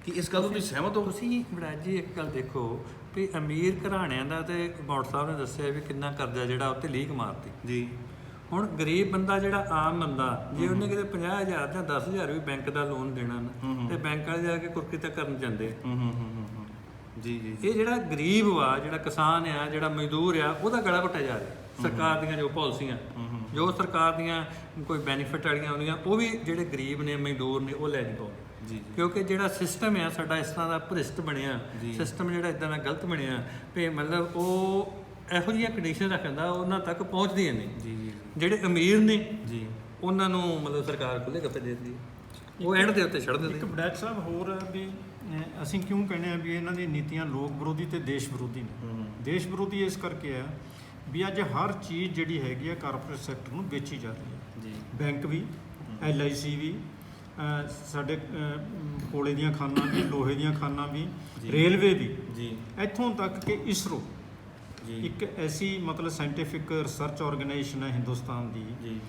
ਕਿ ਇਸ ਗੱਲ ਤੋਂ ਤੁਸੀਂ ਸਹਿਮਤ ਹੋ? ਤੁਸੀਂ ਬਰਾਜ ਜੀ ਇੱਕ ਗੱਲ ਦੇਖੋ ਵੀ ਅਮੀਰ ਘਰਾਣਿਆਂ ਦਾ ਤੇ ਮੌੜ ਸਾਹਿਬ ਨੇ ਦੱਸਿਆ ਵੀ ਕਿੰਨਾ ਕਰਜ਼ਾ ਜਿਹੜਾ ਉੱਤੇ ਲੀਕ ਮਾਰਤੀ ਜੀ। ਹੁਣ ਗਰੀਬ ਬੰਦਾ ਜਿਹੜਾ ਆਮ ਬੰਦਾ, ਜੇ ਉਹਨੇ ਕਿਤੇ 50,000 ਜਾਂ 10,000 ਵੀ ਬੈਂਕ ਦਾ ਲੋਨ ਦੇਣਾ ਨਾ ਤੇ ਬੈਂਕ ਵਾਲੇ ਜਾ ਕੇ ਕੁਰਕੀਤਾ ਕਰਨ ਜਾਂਦੇ। ਜੀ ਜੀ। ਇਹ ਜਿਹੜਾ ਗਰੀਬ ਵਾ, ਜਿਹੜਾ ਕਿਸਾਨ ਆ, ਜਿਹੜਾ ਮਜ਼ਦੂਰ ਆ, ਉਹਦਾ ਗਲਾ ਘੁੱਟਿਆ ਜਾ ਰਿਹਾ। ਸਰਕਾਰ ਦੀਆਂ ਜੋ ਪਾਲਿਸੀਆਂ, ਜੋ ਸਰਕਾਰ ਦੀਆਂ ਕੋਈ ਬੈਨੀਫਿਟ ਵਾਲੀਆਂ ਆਉਂਦੀਆਂ, ਉਹ ਵੀ ਜਿਹੜੇ ਗਰੀਬ ਨੇ, ਮਜ਼ਦੂਰ ਨੇ, ਉਹ ਲੈ ਨਹੀਂ ਪਾਉਂਦੇ। ਜੀ। ਕਿਉਂਕਿ ਜਿਹੜਾ ਸਿਸਟਮ ਆ ਸਾਡਾ ਇਸ ਤਰ੍ਹਾਂ ਦਾ ਭ੍ਰਿਸ਼ਟ ਬਣਿਆ, ਸਿਸਟਮ ਜਿਹੜਾ ਇਦਾਂ ਦਾ ਗਲਤ ਬਣਿਆ ਵੀ ਮਤਲਬ ਉਹ ਇਹੋ ਜਿਹੀਆਂ ਕੰਡੀਸ਼ਨ ਰੱਖਦਾ ਉਹਨਾਂ ਤੱਕ ਪਹੁੰਚਦੀਆਂ ਨਹੀਂ। ਜੀ। ਜਿਹੜੇ ਅਮੀਰ ਨੇ ਜੀ, ਉਹਨਾਂ ਨੂੰ ਮਤਲਬ ਸਰਕਾਰ ਖੁੱਲੇ ਗੱਪੇ ਦੇ ਦਿੰਦੀ, ਉਹ ਐਂਡ ਦੇ ਉੱਤੇ ਛੱਡ ਦਿੰਦੀ। ਇੱਕ ਬੜੈਚ ਸਾਹਿਬ ਹੋਰ ਹੈ ਵੀ ਅਸੀਂ ਕਿਉਂ ਕਹਿੰਦੇ ਆ ਵੀ ਇਹਨਾਂ ਦੀਆਂ ਨੀਤੀਆਂ ਲੋਕ ਵਿਰੋਧੀ ਤੇ ਦੇਸ਼ ਵਿਰੋਧੀ ਨੇ। ਦੇਸ਼ ਵਿਰੋਧੀ ਇਸ ਕਰਕੇ ਆ ਵੀ ਅੱਜ ਹਰ ਚੀਜ਼ ਜਿਹੜੀ ਹੈਗੀ ਆ ਕਾਰਪੋਰੇਟ ਸੈਕਟਰ ਨੂੰ ਵੇਚੀ ਜਾ ਰਹੀ ਹੈ। ਜੀ। ਬੈਂਕ ਵੀ, LIC ਵੀ, ਸਾਡੇ ਕੋਲੇ ਦੀਆਂ ਖਾਨਾਂ ਵੀ, ਲੋਹੇ ਦੀਆਂ ਖਾਨਾਂ ਵੀ, ਰੇਲਵੇ ਵੀ, ਜੀ, ਇੱਥੋਂ ਤੱਕ ਕਿ ਇਸਰੋ ਜੀ, ਇੱਕ ਐਸੀ ਮਤਲਬ ਸਾਇੰਟੀਫਿਕ ਰਿਸਰਚ ਆਰਗੇਨਾਈਜੇਸ਼ਨ ਹੈ ਹਿੰਦੁਸਤਾਨ ਦੀ, ਜੀ,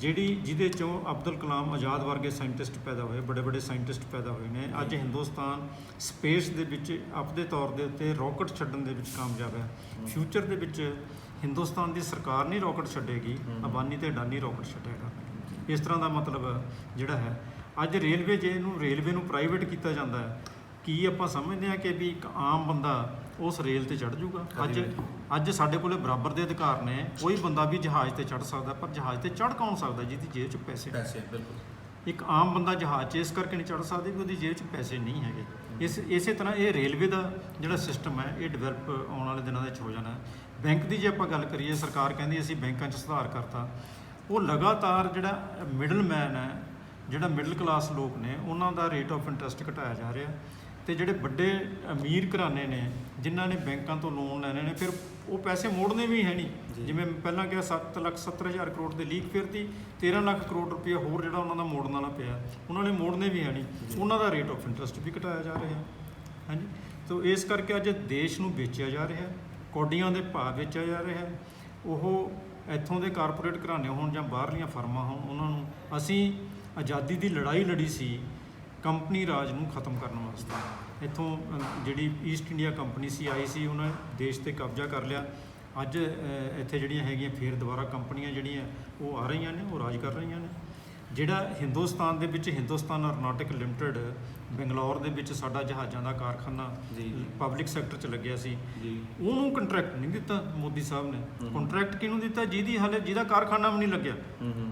ਜਿਹਦੇ ਚੋਂ ਅਬਦੁਲ ਕਲਾਮ ਆਜ਼ਾਦ ਵਰਗੇ ਸਾਇੰਟਿਸਟ ਪੈਦਾ ਹੋਏ, ਵੱਡੇ ਵੱਡੇ ਸਾਇੰਟਿਸਟ ਪੈਦਾ ਹੋਏ ਨੇ। ਅੱਜ ਹਿੰਦੁਸਤਾਨ ਸਪੇਸ ਦੇ ਵਿੱਚ ਆਪਣੇ ਤੌਰ ਦੇ ਉੱਤੇ ਰਾਕਟ ਛੱਡਣ ਦੇ ਵਿੱਚ ਕਾਮਯਾਬ ਹੈ। ਫਿਊਚਰ ਦੇ ਵਿੱਚ ਹਿੰਦੁਸਤਾਨ ਦੀ ਸਰਕਾਰ ਨਹੀਂ ਰਾਕਟ ਛੱਡੇਗੀ, ਅਬਾਨੀ ਤੇ ਅਡਾਨੀ ਰਾਕਟ ਛੱਡੇਗਾ। ਇਸ ਤਰ੍ਹਾਂ ਦਾ ਮਤਲਬ ਜਿਹੜਾ ਹੈ ਅੱਜ ਰੇਲਵੇ, ਜੇ ਇਹਨੂੰ ਰੇਲਵੇ ਨੂੰ ਪ੍ਰਾਈਵੇਟ ਕੀਤਾ ਜਾਂਦਾ ਹੈ, ਕੀ ਆਪਾਂ ਸਮਝਦੇ ਹਾਂ ਕਿ ਵੀ ਇੱਕ ਆਮ ਬੰਦਾ ਉਸ ਰੇਲ ਤੇ ਚੜ੍ਹ ਜਾਊਗਾ? ਅੱਜ ਸਾਡੇ ਕੋਲੇ ਬਰਾਬਰ ਦੇ ਅਧਿਕਾਰ ਨੇ। ਕੋਈ ਬੰਦਾ ਵੀ ਜਹਾਜ਼ ਤੇ ਚੜ੍ਹ ਸਕਦਾ, ਪਰ ਜਹਾਜ਼ ਤੇ ਚੜ੍ਹ ਕੌਣ ਸਕਦਾ? ਜਿਹਦੀ ਜੇਬ 'ਚ ਪੈਸੇ। ਬਿਲਕੁਲ। ਇੱਕ ਆਮ ਬੰਦਾ ਜਹਾਜ਼ 'ਚ ਇਸ ਕਰਕੇ ਨਹੀਂ ਚੜ੍ਹ ਸਕਦਾ ਵੀ ਉਹਦੀ ਜੇਬ 'ਚ ਪੈਸੇ ਨਹੀਂ ਹੈਗੇ। ਇਸੇ ਤਰ੍ਹਾਂ ਇਹ ਰੇਲਵੇ ਦਾ ਜਿਹੜਾ ਸਿਸਟਮ ਹੈ ਇਹ ਡਿਵੈਲਪ ਆਉਣ ਵਾਲੇ ਦਿਨਾਂ ਦੇ ਵਿੱਚ ਹੋ ਜਾਣਾ। ਬੈਂਕ ਦੀ ਜੇ ਆਪਾਂ ਗੱਲ ਕਰੀਏ, ਸਰਕਾਰ ਕਹਿੰਦੀ ਅਸੀਂ ਬੈਂਕਾਂ 'ਚ ਸੁਧਾਰ ਕਰਤਾ। ਉਹ ਲਗਾਤਾਰ ਜਿਹੜਾ ਮਿਡਲ ਮੈਨ ਹੈ, ਜਿਹੜਾ ਮਿਡਲ ਕਲਾਸ ਲੋਕ ਨੇ, ਉਹਨਾਂ ਦਾ ਰੇਟ ਆਫ ਇੰਟਰਸਟ ਘਟਾਇਆ ਜਾ ਰਿਹਾ। ਤੇ ਜਿਹੜੇ ਵੱਡੇ ਅਮੀਰ ਘਰਾਣੇ ਨੇ ਜਿਨ੍ਹਾਂ ਨੇ ਬੈਂਕਾਂ ਤੋਂ ਲੋਨ ਲੈਣੇ ਨੇ, ਫਿਰ ਉਹ ਪੈਸੇ ਮੋੜਨੇ ਵੀ ਹੈ ਨਹੀਂ। ਜਿਵੇਂ ਪਹਿਲਾਂ ਕਿਹਾ 7,70,000 ਕਰੋੜ ਦੇ ਲੀਕ ਫਿਰਤੀ, 13 ਲੱਖ ਕਰੋੜ ਰੁਪਇਆ ਹੋਰ ਜਿਹੜਾ ਉਹਨਾਂ ਦਾ ਮੋੜਨ ਵਾਲਾ ਪਿਆ, ਉਹਨਾਂ ਨੇ ਮੋੜਨੇ ਵੀ ਹੈ ਨਹੀਂ। ਉਹਨਾਂ ਦਾ ਰੇਟ ਆਫ ਇੰਟਰਸਟ ਵੀ ਘਟਾਇਆ ਜਾ ਰਿਹਾ। ਹਾਂਜੀ, ਤੋ ਇਸ ਕਰਕੇ ਅੱਜ ਦੇਸ਼ ਨੂੰ ਵੇਚਿਆ ਜਾ ਰਿਹਾ, ਕੌਡੀਆਂ ਦੇ ਭਾਅ ਵੇਚਿਆ ਜਾ ਰਿਹਾ। ਉਹ ਇੱਥੋਂ ਦੇ ਕਾਰਪੋਰੇਟ ਘਰਾਣੇ ਹੋਣ ਜਾਂ ਬਾਹਰਲੀਆਂ ਫਰਮਾਂ ਹੋਣ, ਉਹਨਾਂ ਨੂੰ ਅਸੀਂ ਆਜ਼ਾਦੀ ਦੀ ਲੜਾਈ ਲੜੀ ਸੀ ਕੰਪਨੀ ਰਾਜ ਨੂੰ ਖਤਮ ਕਰਨ ਵਾਸਤੇ। ਇੱਥੋਂ ਜਿਹੜੀ ਈਸਟ ਇੰਡੀਆ ਕੰਪਨੀ ਸੀ ਆਈ ਸੀ, ਉਹਨਾਂ ਦੇਸ਼ 'ਤੇ ਕਬਜ਼ਾ ਕਰ ਲਿਆ। ਅੱਜ ਇੱਥੇ ਜਿਹੜੀਆਂ ਹੈਗੀਆਂ ਫਿਰ ਦੁਬਾਰਾ ਕੰਪਨੀਆਂ ਜਿਹੜੀਆਂ ਉਹ ਆ ਰਹੀਆਂ ਨੇ, ਉਹ ਰਾਜ ਕਰ ਰਹੀਆਂ ਨੇ। ਜਿਹੜਾ ਹਿੰਦੁਸਤਾਨ ਦੇ ਵਿੱਚ ਹਿੰਦੁਸਤਾਨ ਐਰੋਨੌਟਿਕ ਲਿਮਟਿਡ ਬੰਗਲੌਰ ਦੇ ਵਿੱਚ ਸਾਡਾ ਜਹਾਜ਼ਾਂ ਦਾ ਕਾਰਖਾਨਾ ਪਬਲਿਕ ਸੈਕਟਰ 'ਚ ਲੱਗਿਆ ਸੀ, ਉਹਨੂੰ ਕੰਟਰੈਕਟ ਨਹੀਂ ਦਿੱਤਾ ਮੋਦੀ ਸਾਹਿਬ ਨੇ। ਕੰਟਰੈਕਟ ਕਿਹਨੂੰ ਦਿੱਤਾ? ਜਿਹਦਾ ਕਾਰਖਾਨਾ ਵੀ ਨਹੀਂ ਲੱਗਿਆ।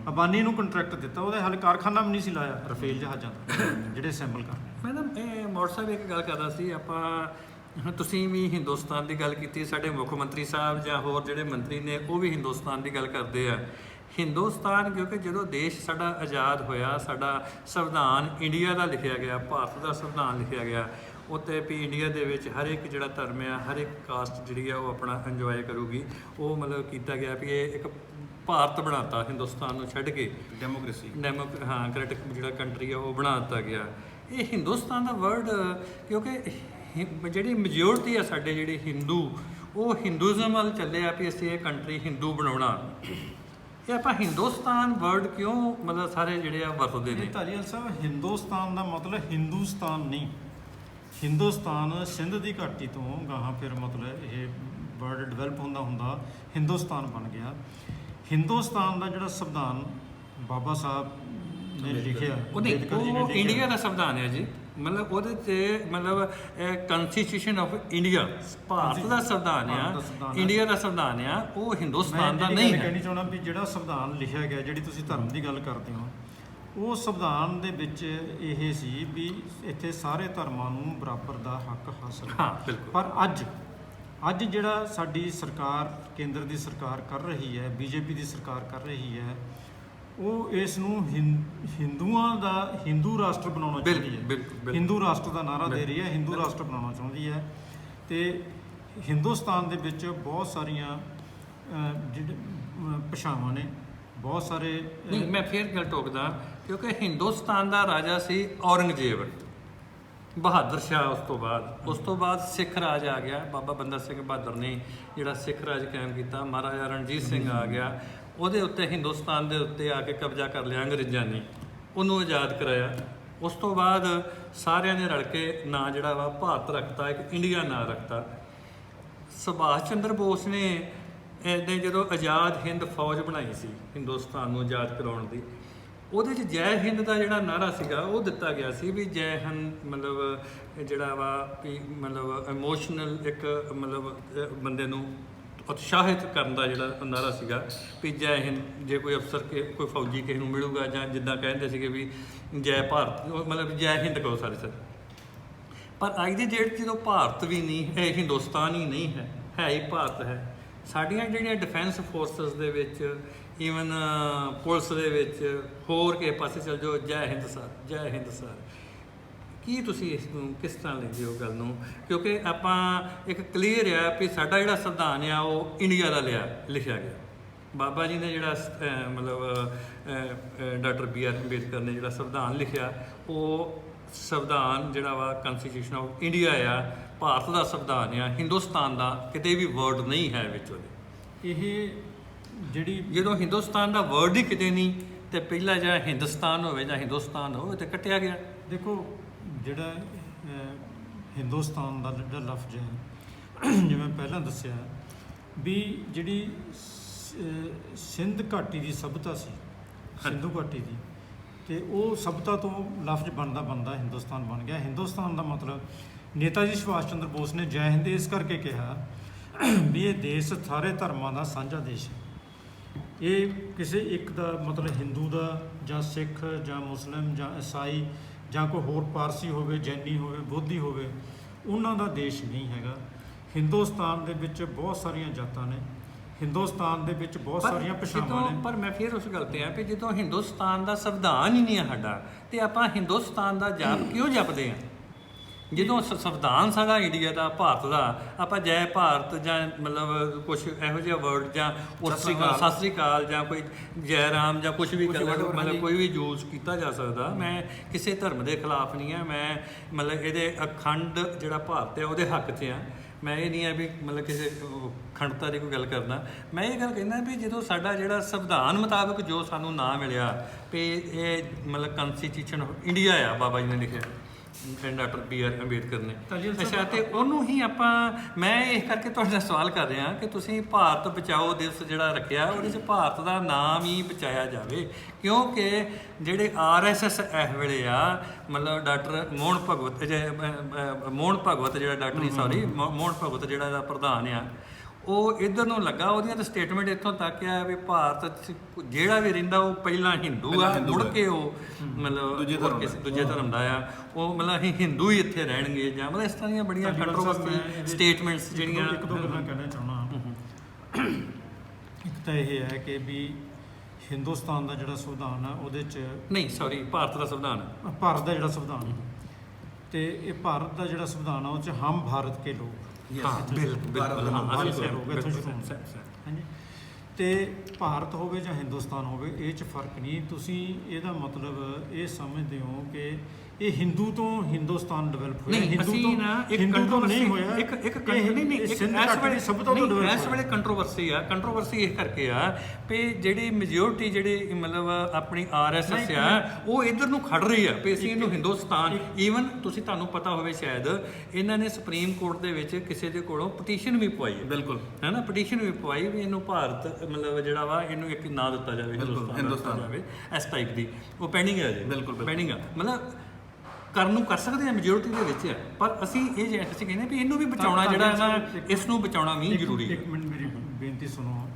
ਅਬਾਨੀ ਨੂੰ ਕੰਟਰੈਕਟ ਦਿੱਤਾ, ਉਹਦੇ ਹਾਲੇ ਕਾਰਖਾਨਾ ਵੀ ਨਹੀਂ ਸੀ ਲਾਇਆ ਰਫੇਲ ਜਹਾਜ਼ਾਂ ਦਾ ਜਿਹੜੇ ਅਸੈਂਬਲ ਕਰ ਰਹੇ। ਮੈਡਮ ਇਹ ਮੋੜ ਸਾਹਿਬ ਇੱਕ ਗੱਲ ਕਰਦਾ ਸੀ, ਆਪਾਂ ਹੁਣ ਤੁਸੀਂ ਵੀ ਹਿੰਦੁਸਤਾਨ ਦੀ ਗੱਲ ਕੀਤੀ, ਸਾਡੇ ਮੁੱਖ ਮੰਤਰੀ ਸਾਹਿਬ ਜਾਂ ਹੋਰ ਜਿਹੜੇ ਮੰਤਰੀ ਨੇ ਉਹ ਵੀ ਹਿੰਦੁਸਤਾਨ ਦੀ ਗੱਲ ਕਰਦੇ ਆ। ਹਿੰਦੁਸਤਾਨ ਕਿਉਂਕਿ ਜਦੋਂ ਦੇਸ਼ ਸਾਡਾ ਆਜ਼ਾਦ ਹੋਇਆ, ਸਾਡਾ ਸੰਵਿਧਾਨ ਇੰਡੀਆ ਦਾ ਲਿਖਿਆ ਗਿਆ, ਭਾਰਤ ਦਾ ਸੰਵਿਧਾਨ ਲਿਖਿਆ ਗਿਆ, ਉੱਤੇ ਵੀ ਇੰਡੀਆ ਦੇ ਵਿੱਚ ਹਰ ਇੱਕ ਜਿਹੜਾ ਧਰਮ ਆ, ਹਰ ਇੱਕ ਕਾਸਟ ਜਿਹੜੀ ਆ ਉਹ ਆਪਣਾ ਇੰਜੋਏ ਕਰੂਗੀ। ਉਹ ਮਤਲਬ ਕੀਤਾ ਗਿਆ ਵੀ ਇਹ ਇੱਕ ਭਾਰਤ ਬਣਾਤਾ ਹਿੰਦੁਸਤਾਨ ਨੂੰ ਛੱਡ ਕੇ, ਡੈਮੋਕ੍ਰੇਸੀ ਕ੍ਰੈਟਿਕ ਜਿਹੜਾ ਕੰਟਰੀ ਆ ਉਹ ਬਣਾ ਦਿੱਤਾ ਗਿਆ। ਇਹ ਹਿੰਦੁਸਤਾਨ ਦਾ ਵਰਡ ਕਿਉਂਕਿ ਜਿਹੜੀ ਮੈਜੋਰਟੀ ਆ ਸਾਡੇ ਜਿਹੜੇ ਹਿੰਦੂ, ਉਹ ਹਿੰਦੂਇਜ਼ਮ ਵੱਲ ਚੱਲੇ ਆ ਵੀ ਅਸੀਂ ਇਹ ਕੰਟਰੀ ਹਿੰਦੂ ਬਣਾਉਣਾ। ਇਹ ਆਪਾਂ ਹਿੰਦੁਸਤਾਨ ਵਰਡ ਕਿਉਂ ਮਤਲਬ ਸਾਰੇ ਜਿਹੜੇ ਆ ਵਰਤਦੇ ਨੇ? ਧਾਲੀਵਾਲ ਸਾਹਿਬ, ਹਿੰਦੁਸਤਾਨ ਦਾ ਮਤਲਬ ਹਿੰਦੁਸਤਾਨ ਨਹੀਂ, ਹਿੰਦੁਸਤਾਨ ਸਿੰਧ ਦੀ ਘਾਟੀ ਤੋਂ ਗਾਹਾਂ ਫਿਰ ਮਤਲਬ ਇਹ ਵਰਡ ਡਿਵੈਲਪ ਹੁੰਦਾ ਹਿੰਦੁਸਤਾਨ ਬਣ ਗਿਆ। ਹਿੰਦੁਸਤਾਨ ਦਾ ਜਿਹੜਾ ਸੰਵਿਧਾਨ ਬਾਬਾ ਸਾਹਿਬ ਨੇ ਲਿਖਿਆ, ਅੰਬੇਦਕਰ ਜੀ ਨੇ ਉਹ ਲਿਖਿਆ, ਇੰਡੀਆ ਦਾ ਸੰਵਿਧਾਨ ਹੈ ਜੀ। ਮਤਲਬ ਉਹਦੇ 'ਤੇ ਮਤਲਬ ਕਨਸਟੀਟਿਊਸ਼ਨ ਆਫ ਇੰਡੀਆ, ਭਾਰਤ ਦਾ ਸੰਵਿਧਾਨ ਆ, ਇੰਡੀਆ ਦਾ ਸੰਵਿਧਾਨ ਆ, ਉਹ ਹਿੰਦੁਸਤਾਨ ਦਾ ਨਹੀਂ ਹੈ। ਮੈਂ ਕਹਿਣੀ ਚਾਹੁੰਦਾ ਵੀ ਜਿਹੜਾ ਸੰਵਿਧਾਨ ਲਿਖਿਆ ਗਿਆ, ਜਿਹੜੀ ਤੁਸੀਂ ਧਰਮ ਦੀ ਗੱਲ ਕਰਦੇ ਹੋ, ਉਹ ਸੰਵਿਧਾਨ ਦੇ ਵਿੱਚ ਇਹ ਸੀ ਵੀ ਇੱਥੇ ਸਾਰੇ ਧਰਮਾਂ ਨੂੰ ਬਰਾਬਰ ਦਾ ਹੱਕ ਹਾਸਲ ਹੈ। ਹਾਂ ਬਿਲਕੁਲ। ਪਰ ਅੱਜ ਜਿਹੜਾ ਸਾਡੀ ਸਰਕਾਰ, ਕੇਂਦਰ ਦੀ ਸਰਕਾਰ ਕਰ ਰਹੀ ਹੈ, ਬੀਜੇਪੀ ਦੀ ਸਰਕਾਰ ਕਰ ਰਹੀ ਹੈ, ਉਹ ਇਸ ਨੂੰ ਹਿੰਦੂਆਂ ਦਾ ਹਿੰਦੂ ਰਾਸ਼ਟਰ ਬਣਾਉਣਾ ਚਾਹੁੰਦੀ ਹੈ। ਹਿੰਦੂ ਰਾਸ਼ਟਰ ਦਾ ਨਾਅਰਾ ਦੇ ਰਹੀ ਹੈ, ਹਿੰਦੂ ਰਾਸ਼ਟਰ ਬਣਾਉਣਾ ਚਾਹੁੰਦੀ ਹੈ। ਤੇ ਹਿੰਦੁਸਤਾਨ ਦੇ ਵਿੱਚ ਬਹੁਤ ਸਾਰੀਆਂ ਜਿਹੜੇ ਭਾਸ਼ਾਵਾਂ ਨੇ, ਬਹੁਤ ਸਾਰੇ ਨਹੀਂ, ਮੈਂ ਫੇਰ ਗੱਲ ਟੋਕਦਾ ਕਿਉਂਕਿ ਹਿੰਦੁਸਤਾਨ ਦਾ ਰਾਜਾ ਸੀ ਔਰੰਗਜ਼ੇਬ, ਬਹਾਦਰ ਸ਼ਾਹ। ਉਸ ਤੋਂ ਬਾਅਦ ਸਿੱਖ ਰਾਜ ਆ ਗਿਆ, ਬਾਬਾ ਬੰਦਾ ਸਿੰਘ ਬਹਾਦਰ ਨੇ ਜਿਹੜਾ ਸਿੱਖ ਰਾਜ ਕਾਇਮ ਕੀਤਾ। ਮਹਾਰਾਜਾ ਰਣਜੀਤ ਸਿੰਘ ਆ ਗਿਆ, ਉਹਦੇ ਉੱਤੇ ਹਿੰਦੁਸਤਾਨ ਦੇ ਉੱਤੇ ਆ ਕੇ ਕਬਜ਼ਾ ਕਰ ਲਿਆ ਅੰਗਰੇਜ਼ਾਂ ਨੇ, ਉਹਨੂੰ ਆਜ਼ਾਦ ਕਰਾਇਆ। ਉਸ ਤੋਂ ਬਾਅਦ ਸਾਰਿਆਂ ਨੇ ਰਲ ਕੇ ਨਾਂ ਜਿਹੜਾ ਵਾ ਭਾਰਤ ਰੱਖਤਾ, ਇੱਕ ਇੰਡੀਆ ਨਾਂ ਰੱਖਤਾ। ਸੁਭਾਸ਼ ਚੰਦਰ ਬੋਸ ਨੇ ਜਦੋਂ ਆਜ਼ਾਦ ਹਿੰਦ ਫੌਜ ਬਣਾਈ ਸੀ ਹਿੰਦੁਸਤਾਨ ਨੂੰ ਆਜ਼ਾਦ ਕਰਾਉਣ ਦੀ, ਉਹਦੇ 'ਚ ਜੈ ਹਿੰਦ ਦਾ ਜਿਹੜਾ ਨਾਅਰਾ ਸੀਗਾ ਉਹ ਦਿੱਤਾ ਗਿਆ ਸੀ ਵੀ ਜੈ ਹਿੰਦ ਮਤਲਬ ਜਿਹੜਾ ਵਾ ਵੀ ਮਤਲਬ ਇਮੋਸ਼ਨਲ ਇੱਕ ਮਤਲਬ ਬੰਦੇ ਨੂੰ ਉਤਸ਼ਾਹਿਤ ਕਰਨ ਦਾ ਜਿਹੜਾ ਨਾਅਰਾ ਸੀਗਾ ਵੀ ਜੈ ਹਿੰਦ। ਜੇ ਕੋਈ ਅਫਸਰ ਕੋਈ ਫੌਜੀ ਕਿਸੇ ਨੂੰ ਮਿਲੂਗਾ ਜਾਂ ਜਿੱਦਾਂ ਕਹਿੰਦੇ ਸੀਗੇ ਵੀ ਜੈ ਭਾਰਤ, ਮਤਲਬ ਜੈ ਹਿੰਦ ਕਹੋ ਸਾਰੇ। ਪਰ ਅੱਜ ਦੀ ਡੇਟ 'ਚ ਜਦੋਂ ਭਾਰਤ ਵੀ ਨਹੀਂ ਹੈ, ਹਿੰਦੁਸਤਾਨ ਹੀ ਨਹੀਂ ਹੈ, ਹੈ ਹੀ ਭਾਰਤ ਹੈ। ਸਾਡੀਆਂ ਜਿਹੜੀਆਂ ਡਿਫੈਂਸ ਫੋਰਸਸ ਦੇ ਵਿੱਚ, ਈਵਨ ਪੁਲਿਸ ਦੇ ਵਿੱਚ, ਹੋਰ ਕਿਸੇ ਪਾਸੇ ਚਲ ਜਾਓ, ਜੈ ਹਿੰਦ ਸਰ, ਜੈ ਹਿੰਦ ਸਰ। ਕੀ ਤੁਸੀਂ ਇਸ ਨੂੰ ਕਿਸ ਤਰ੍ਹਾਂ ਲੈਂਦੇ ਹੋ ਗੱਲ ਨੂੰ? ਕਿਉਂਕਿ ਆਪਾਂ ਇੱਕ ਕਲੀਅਰ ਆ ਵੀ ਸਾਡਾ ਜਿਹੜਾ ਸੰਵਿਧਾਨ ਆ ਉਹ ਇੰਡੀਆ ਦਾ ਲਿਖਿਆ ਗਿਆ। ਬਾਬਾ ਜੀ ਨੇ ਜਿਹੜਾ ਮਤਲਬ ਡਾਕਟਰ ਬੀ ਆਰ ਅੰਬੇਦਕਰ ਨੇ ਜਿਹੜਾ ਸੰਵਿਧਾਨ ਲਿਖਿਆ, ਉਹ ਸੰਵਿਧਾਨ ਜਿਹੜਾ ਵਾ ਕਨਸਟੀਟਿਊਸ਼ਨ ਆਫ ਇੰਡੀਆ ਆ, ਭਾਰਤ ਦਾ ਸੰਵਿਧਾਨ ਆ, ਹਿੰਦੁਸਤਾਨ ਦਾ ਕਿਤੇ ਵੀ ਵਰਡ ਨਹੀਂ ਹੈ ਵਿੱਚ ਉਹਦੇ। ਇਹ ਜਿਹੜੀ ਜਦੋਂ ਹਿੰਦੁਸਤਾਨ ਦਾ ਵਰਡ ਹੀ ਕਿਤੇ ਨਹੀਂ, ਤੇ ਪਹਿਲਾਂ ਜਾਂ ਹਿੰਦੁਸਤਾਨ ਹੋਵੇ ਜਾਂ ਹਿੰਦੁਸਤਾਨ ਹੋਵੇ ਤੇ ਕੱਟਿਆ ਗਿਆ। ਦੇਖੋ, ਜਿਹੜਾ ਹਿੰਦੁਸਤਾਨ ਦਾ ਜਿਹੜਾ ਲਫ਼ਜ਼ ਹੈ, ਜਿਵੇਂ ਪਹਿਲਾਂ ਦੱਸਿਆ ਵੀ ਜਿਹੜੀ ਸਿੰਧ ਘਾਟੀ ਦੀ ਸਭਿਅਤਾ ਸੀ, ਸਿੰਧੂ ਘਾਟੀ ਦੀ, ਤੇ ਉਹ ਸਭਿਅਤਾ ਤੋਂ ਲਫ਼ਜ਼ ਬਣਦਾ ਹਿੰਦੁਸਤਾਨ ਬਣ ਗਿਆ। ਹਿੰਦੁਸਤਾਨ ਦਾ ਮਤਲਬ ਨੇਤਾ ਜੀ ਸੁਭਾਸ਼ ਚੰਦਰ ਬੋਸ ਨੇ ਜੈ ਹਿੰਦ ਇਸ ਕਰਕੇ ਕਿਹਾ ਵੀ ਇਹ ਦੇਸ਼ ਸਾਰੇ ਧਰਮਾਂ ਦਾ ਸਾਂਝਾ ਦੇਸ਼ ਹੈ। ਇਹ ਕਿਸੇ ਇੱਕ ਦਾ ਮਤਲਬ ਹਿੰਦੂ ਦਾ ਜਾਂ ਸਿੱਖ ਜਾਂ ਮੁਸਲਿਮ ਜਾਂ ਈਸਾਈ ਜਾਂ ਕੋਈ ਹੋਰ ਪਾਰਸੀ ਹੋਵੇ, ਜੈਨੀ ਹੋਵੇ, ਬੋਧੀ ਹੋਵੇ, ਉਹਨਾਂ ਦਾ ਦੇਸ਼ ਨਹੀਂ ਹੈਗਾ। ਹਿੰਦੁਸਤਾਨ ਦੇ ਵਿੱਚ ਬਹੁਤ ਸਾਰੀਆਂ ਜਾਤਾਂ ਨੇ, ਹਿੰਦੁਸਤਾਨ ਦੇ ਵਿੱਚ ਬਹੁਤ ਸਾਰੀਆਂ ਭਾਸ਼ਾਵਾਂ ਨੇ। ਪਰ ਮੈਂ ਫਿਰ ਉਸ ਗੱਲ ਤੇ ਆ ਵੀ ਜਦੋਂ ਹਿੰਦੁਸਤਾਨ ਦਾ ਸੰਵਿਧਾਨ ਹੀ ਨਹੀਂ ਹੈ ਸਾਡਾ, ਤੇ ਆਪਾਂ ਹਿੰਦੁਸਤਾਨ ਦਾ ਜਾਪ ਕਿਉਂ ਜਪਦੇ ਹਾਂ? ਜਦੋਂ ਸੰਵਿਧਾਨ ਸਾਡਾ ਇੰਡੀਆ ਦਾ, ਭਾਰਤ ਦਾ, ਆਪਾਂ ਜੈ ਭਾਰਤ ਜਾਂ ਮਤਲਬ ਕੁਝ ਇਹੋ ਜਿਹਾ ਵਰਡ ਜਾਂ ਸਤਿ ਸ੍ਰੀ ਅਕਾਲ ਜਾਂ ਕੋਈ ਜੈ ਰਾਮ ਜਾਂ ਕੁਝ ਵੀ ਮਤਲਬ ਕੋਈ ਵੀ ਯੂਜ਼ ਕੀਤਾ ਜਾ ਸਕਦਾ। ਮੈਂ ਕਿਸੇ ਧਰਮ ਦੇ ਖਿਲਾਫ ਨਹੀਂ ਆ, ਮੈਂ ਮਤਲਬ ਇਹਦੇ ਅਖੰਡ ਜਿਹੜਾ ਭਾਰਤ ਹੈ ਉਹਦੇ ਹੱਕ 'ਚ ਆ। ਮੈਂ ਇਹ ਨਹੀਂ ਹੈ ਵੀ ਮਤਲਬ ਕਿਸੇ ਅਖੰਡਤਾ ਦੀ ਕੋਈ ਗੱਲ ਕਰਨਾ। ਮੈਂ ਇਹ ਗੱਲ ਕਹਿੰਦਾ ਵੀ ਜਦੋਂ ਸਾਡਾ ਜਿਹੜਾ ਸੰਵਿਧਾਨ ਮੁਤਾਬਕ ਜੋ ਸਾਨੂੰ ਨਾਂ ਮਿਲਿਆ ਵੀ ਇਹ ਮਤਲਬ ਕਨਸਟੀਟਿਊਸ਼ਨ ਆਫ ਇੰਡੀਆ ਆ, ਬਾਬਾ ਜੀ ਨੇ ਲਿਖਿਆ, ਡਾਕਟਰ ਬੀ ਆਰ ਅੰਬੇਦਕਰ ਨੇ। ਅੱਛਾ, ਤੇ ਉਹਨੂੰ ਹੀ ਆਪਾਂ, ਮੈਂ ਇਸ ਕਰਕੇ ਤੁਹਾਡੇ ਨਾਲ ਸਵਾਲ ਕਰ ਰਿਹਾ ਕਿ ਤੁਸੀਂ ਭਾਰਤ ਬਚਾਓ ਦਿਵਸ ਜਿਹੜਾ ਰੱਖਿਆ, ਉਹਦੇ 'ਚ ਭਾਰਤ ਦਾ ਨਾਮ ਹੀ ਬਚਾਇਆ ਜਾਵੇ। ਕਿਉਂਕਿ ਜਿਹੜੇ RSS ਇਸ ਵੇਲੇ ਆ, ਮਤਲਬ ਡਾਕਟਰ ਮੋਹਨ ਭਗਵਤ ਜਿਹੜਾ ਡਾਕਟਰੀ ਮੋਹਨ ਭਗਵਤ ਜਿਹੜਾ ਦਾ ਪ੍ਰਧਾਨ ਆ, ਉਹ ਇਧਰ ਨੂੰ ਲੱਗਾ, ਉਹਦੀਆਂ ਤਾਂ ਸਟੇਟਮੈਂਟ ਇੱਥੋਂ ਤੱਕ ਆ ਵੀ ਭਾਰਤ 'ਚ ਜਿਹੜਾ ਵੀ ਰਹਿੰਦਾ ਉਹ ਪਹਿਲਾਂ ਹਿੰਦੂ ਆ, ਮੁੜ ਕੇ ਉਹ ਮਤਲਬ ਦੂਜੇ ਧਰਮ ਦਾ ਆ, ਉਹ ਮਤਲਬ ਅਸੀਂ ਹਿੰਦੂ ਹੀ ਇੱਥੇ ਰਹਿਣਗੇ ਜਾਂ ਮਤਲਬ ਇਸ ਤਰ੍ਹਾਂ ਦੀਆਂ ਬੜੀਆਂ ਕੰਟਰੋਵਰਸੀ ਸਟੇਟਮੈਂਟਸ ਜਿਹੜੀਆਂ। ਇੱਕ ਦੋ ਗੱਲਾਂ ਕਹਿਣਾ ਚਾਹੁੰਦਾ। ਇੱਕ ਤਾਂ ਇਹ ਹੈ ਕਿ ਵੀ ਹਿੰਦੁਸਤਾਨ ਦਾ ਜਿਹੜਾ ਸੰਵਿਧਾਨ ਆ ਉਹਦੇ 'ਚ ਨਹੀਂ ਸੌਰੀ ਭਾਰਤ ਦਾ ਸੰਵਿਧਾਨ ਭਾਰਤ ਦਾ ਜਿਹੜਾ ਸੰਵਿਧਾਨ ਤੇ ਇਹ ਭਾਰਤ ਦਾ ਜਿਹੜਾ ਸੰਵਿਧਾਨ ਆ ਉਹ 'ਚ ਹਮ ਭਾਰਤ ਕੇ ਲੋਕ ਹਾਂਜੀ। ਤੇ ਭਾਰਤ ਹੋਵੇ ਜਾਂ ਹਿੰਦੁਸਤਾਨ ਹੋਵੇ ਇਹ 'ਚ ਫਰਕ ਨਹੀਂ। ਤੁਸੀਂ ਇਹਦਾ ਮਤਲਬ ਇਹ ਸਮਝਦੇ ਹੋ ਕਿ ਇਹ ਹਿੰਦੂ ਤੋਂ ਹਿੰਦੁਸਤਾਨ ਡਿਵੈਲਪ ਹੋਇਆ, ਹਿੰਦੂ ਤੋਂ ਨਹੀਂ ਹੋਇਆ। ਇੱਕ ਇਸ ਵੇਲੇ ਕੰਟਰੋਵਰਸੀ ਇਹ ਕਰਕੇ ਆ ਵੀ ਜਿਹੜੀ ਮੈਜੋਰਟੀ ਜਿਹੜੀ ਮਤਲਬ ਆਪਣੀ RSS ਆ ਉਹ ਇਧਰ ਨੂੰ ਖੜ ਰਹੀ ਆ ਵੀ ਅਸੀਂ ਇਹਨੂੰ ਹਿੰਦੁਸਤਾਨ, ਈਵਨ ਤੁਹਾਨੂੰ ਪਤਾ ਹੋਵੇ ਸ਼ਾਇਦ ਇਹਨਾਂ ਨੇ ਸੁਪਰੀਮ ਕੋਰਟ ਦੇ ਵਿੱਚ ਕਿਸੇ ਦੇ ਕੋਲੋਂ ਪਟੀਸ਼ਨ ਵੀ ਪਵਾਈ ਹੈ। ਬਿਲਕੁਲ ਹੈ ਨਾ, ਪਟੀਸ਼ਨ ਵੀ ਪਵਾਈ ਵੀ ਇਹਨੂੰ ਭਾਰਤ ਮਤਲਬ ਜਿਹੜਾ ਵਾ ਇਹਨੂੰ ਇੱਕ ਨਾਂ ਦਿੱਤਾ ਜਾਵੇ, ਹਿੰਦੁਸਤਾਨ ਜਾਵੇ ਇਸ ਟਾਈਪ ਦੀ। ਉਹ ਪੈਂਡਿੰਗ ਹੈ ਜੀ, ਬਿਲਕੁਲ ਪੈਂਡਿੰਗ ਆ, ਮਤਲਬ ਕਰਨ ਨੂੰ ਕਰ ਸਕਦੇ ਆ, ਮੈਜੋਰਟੀ ਦੇ ਵਿੱਚ ਹੈ, ਪਰ ਅਸੀਂ ਇਹ ਜੇ ਅਸੀਂ ਕਹਿੰਦੇ ਵੀ ਇਹਨੂੰ ਵੀ ਬਚਾਉਣਾ ਜਿਹੜਾ ਹੈ ਨਾ, ਇਸ ਨੂੰ ਬਚਾਉਣਾ ਵੀ ਜ਼ਰੂਰੀ ਹੈ। ਇੱਕ ਮਿੰਟ ਮੇਰੀ ਬੇਨਤੀ ਸੁਣੋ।